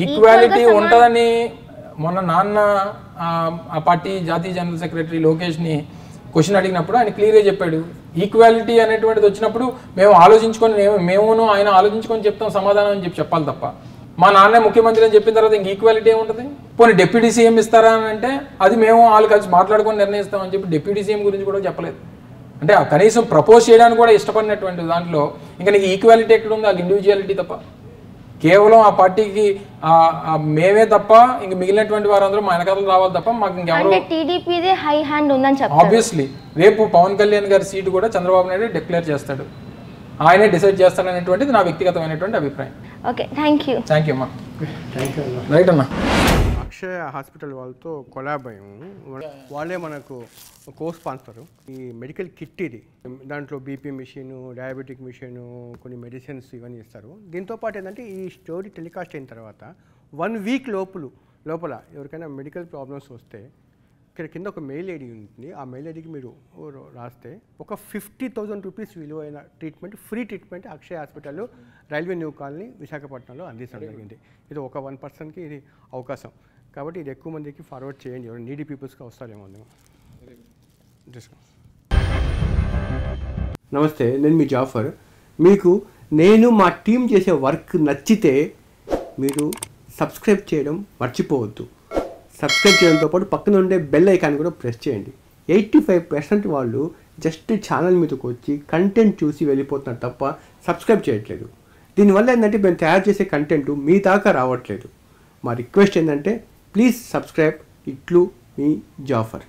ఈక్వాలిటీ ఉంటుందని మొన్న నాన్న ఆ పార్టీ జాతీయ జనరల్ సెక్రటరీ లోకేష్ని క్వశ్చన్ అడిగినప్పుడు ఆయన క్లియర్గా చెప్పాడు. ఈక్వాలిటీ అనేటువంటిది వచ్చినప్పుడు మేము ఆలోచించుకొని మేమును ఆయన ఆలోచించుకొని చెప్తాం సమాధానం అని చెప్పాలి తప్ప మా నాన్నే ముఖ్యమంత్రి అని చెప్పిన తర్వాత ఇంక ఈక్వాలిటీ ఏముంటుంది? పోనీ డిప్యూటీ సీఎం ఇస్తారా అని అంటే అది మేము వాళ్ళు కలిసి మాట్లాడుకొని నిర్ణయిస్తామని చెప్పి డిప్యూటీ సీఎం గురించి కూడా చెప్పలేదు. అంటే కనీసం ప్రపోజ్ చేయడానికి కూడా ఇష్టపడినటువంటి దాంట్లో ఇంకా నీకు ఈక్వాలిటీ ఎక్కడ ఉంది? అది ఇండివిజువాలిటీ తప్ప. కేవలం ఆ పార్టీకి మేమే తప్ప ఇంక మిగిలినటువంటి వారందరూ మా వెనకాల రావాలి తప్ప మాకు ఇంకెవరు. టీడీపీదే హై హ్యాండ్ ఉందని చెప్పారు. ఆబ్వియస్లీ రేపు పవన్ కళ్యాణ్ గారి సీటు కూడా చంద్రబాబు నాయుడు డిక్లేర్ చేస్తాడు, ఆయనే డిసైడ్ చేస్తాడనేటువంటిది నా వ్యక్తిగతమైనటువంటి అభిప్రాయం. ఓకే, థ్యాంక్ యూ అమ్మా. రైట్ అన్న. అక్షయ హాస్పిటల్ వాళ్ళతో కొలాబ్ అయ్యాము. వాళ్ళే మనకు కో స్పాన్సరు. ఈ మెడికల్ కిట్ ఇది, దాంట్లో బీపీ మిషను, డయాబెటిక్ మిషను, కొన్ని మెడిసిన్స్ ఇవన్నీ ఇస్తారు. దీంతోపాటు ఏంటంటే ఈ స్టోరీ టెలికాస్ట్ అయిన తర్వాత 1 వీక్ లోపల ఎవరికైనా మెడికల్ ప్రాబ్లమ్స్ వస్తే ఇక్కడ కింద ఒక మెయిల్ ఐడి ఉంటుంది. ఆ మెయిల్ ఐడికి మీరు రాస్తే ఒక 50,000 రూపీస్ విలువైన ట్రీట్మెంట్, ఫ్రీ ట్రీట్మెంట్ అక్షయ హాస్పిటల్ రైల్వే న్యూ కాలనీ విశాఖపట్నంలో అందించడం జరిగింది. ఇది ఒక 1 పర్సన్కి ఇది అవకాశం కాబట్టి ఇది ఎక్కువ మందికి ఫార్వర్డ్ చేయండి. ఎవరు నీడీ పీపుల్స్కి వస్తారేమో. నమస్తే, నేను మీ జాఫర్. మీకు నేను మా టీం చేసే వర్క్ నచ్చితే మీరు సబ్స్క్రైబ్ చేయడం మర్చిపోవద్దు. సబ్స్క్రైబ్ చేయడంతో పాటు పక్కన ఉండే బెల్ ఐకాన్ కూడా ప్రెస్ చేయండి. 85% వాళ్ళు జస్ట్ ఛానల్ మీదకి వచ్చి కంటెంట్ చూసి వెళ్ళిపోతున్నారు తప్ప సబ్స్క్రైబ్ చేయట్లేదు. దీనివల్ల ఏంటంటే మేము తయారు చేసే కంటెంట్ మీ దాకా రావట్లేదు. మా రిక్వెస్ట్ ఏంటంటే ప్లీజ్ సబ్స్క్రైబ్. ఇట్లు మీ జాఫర్.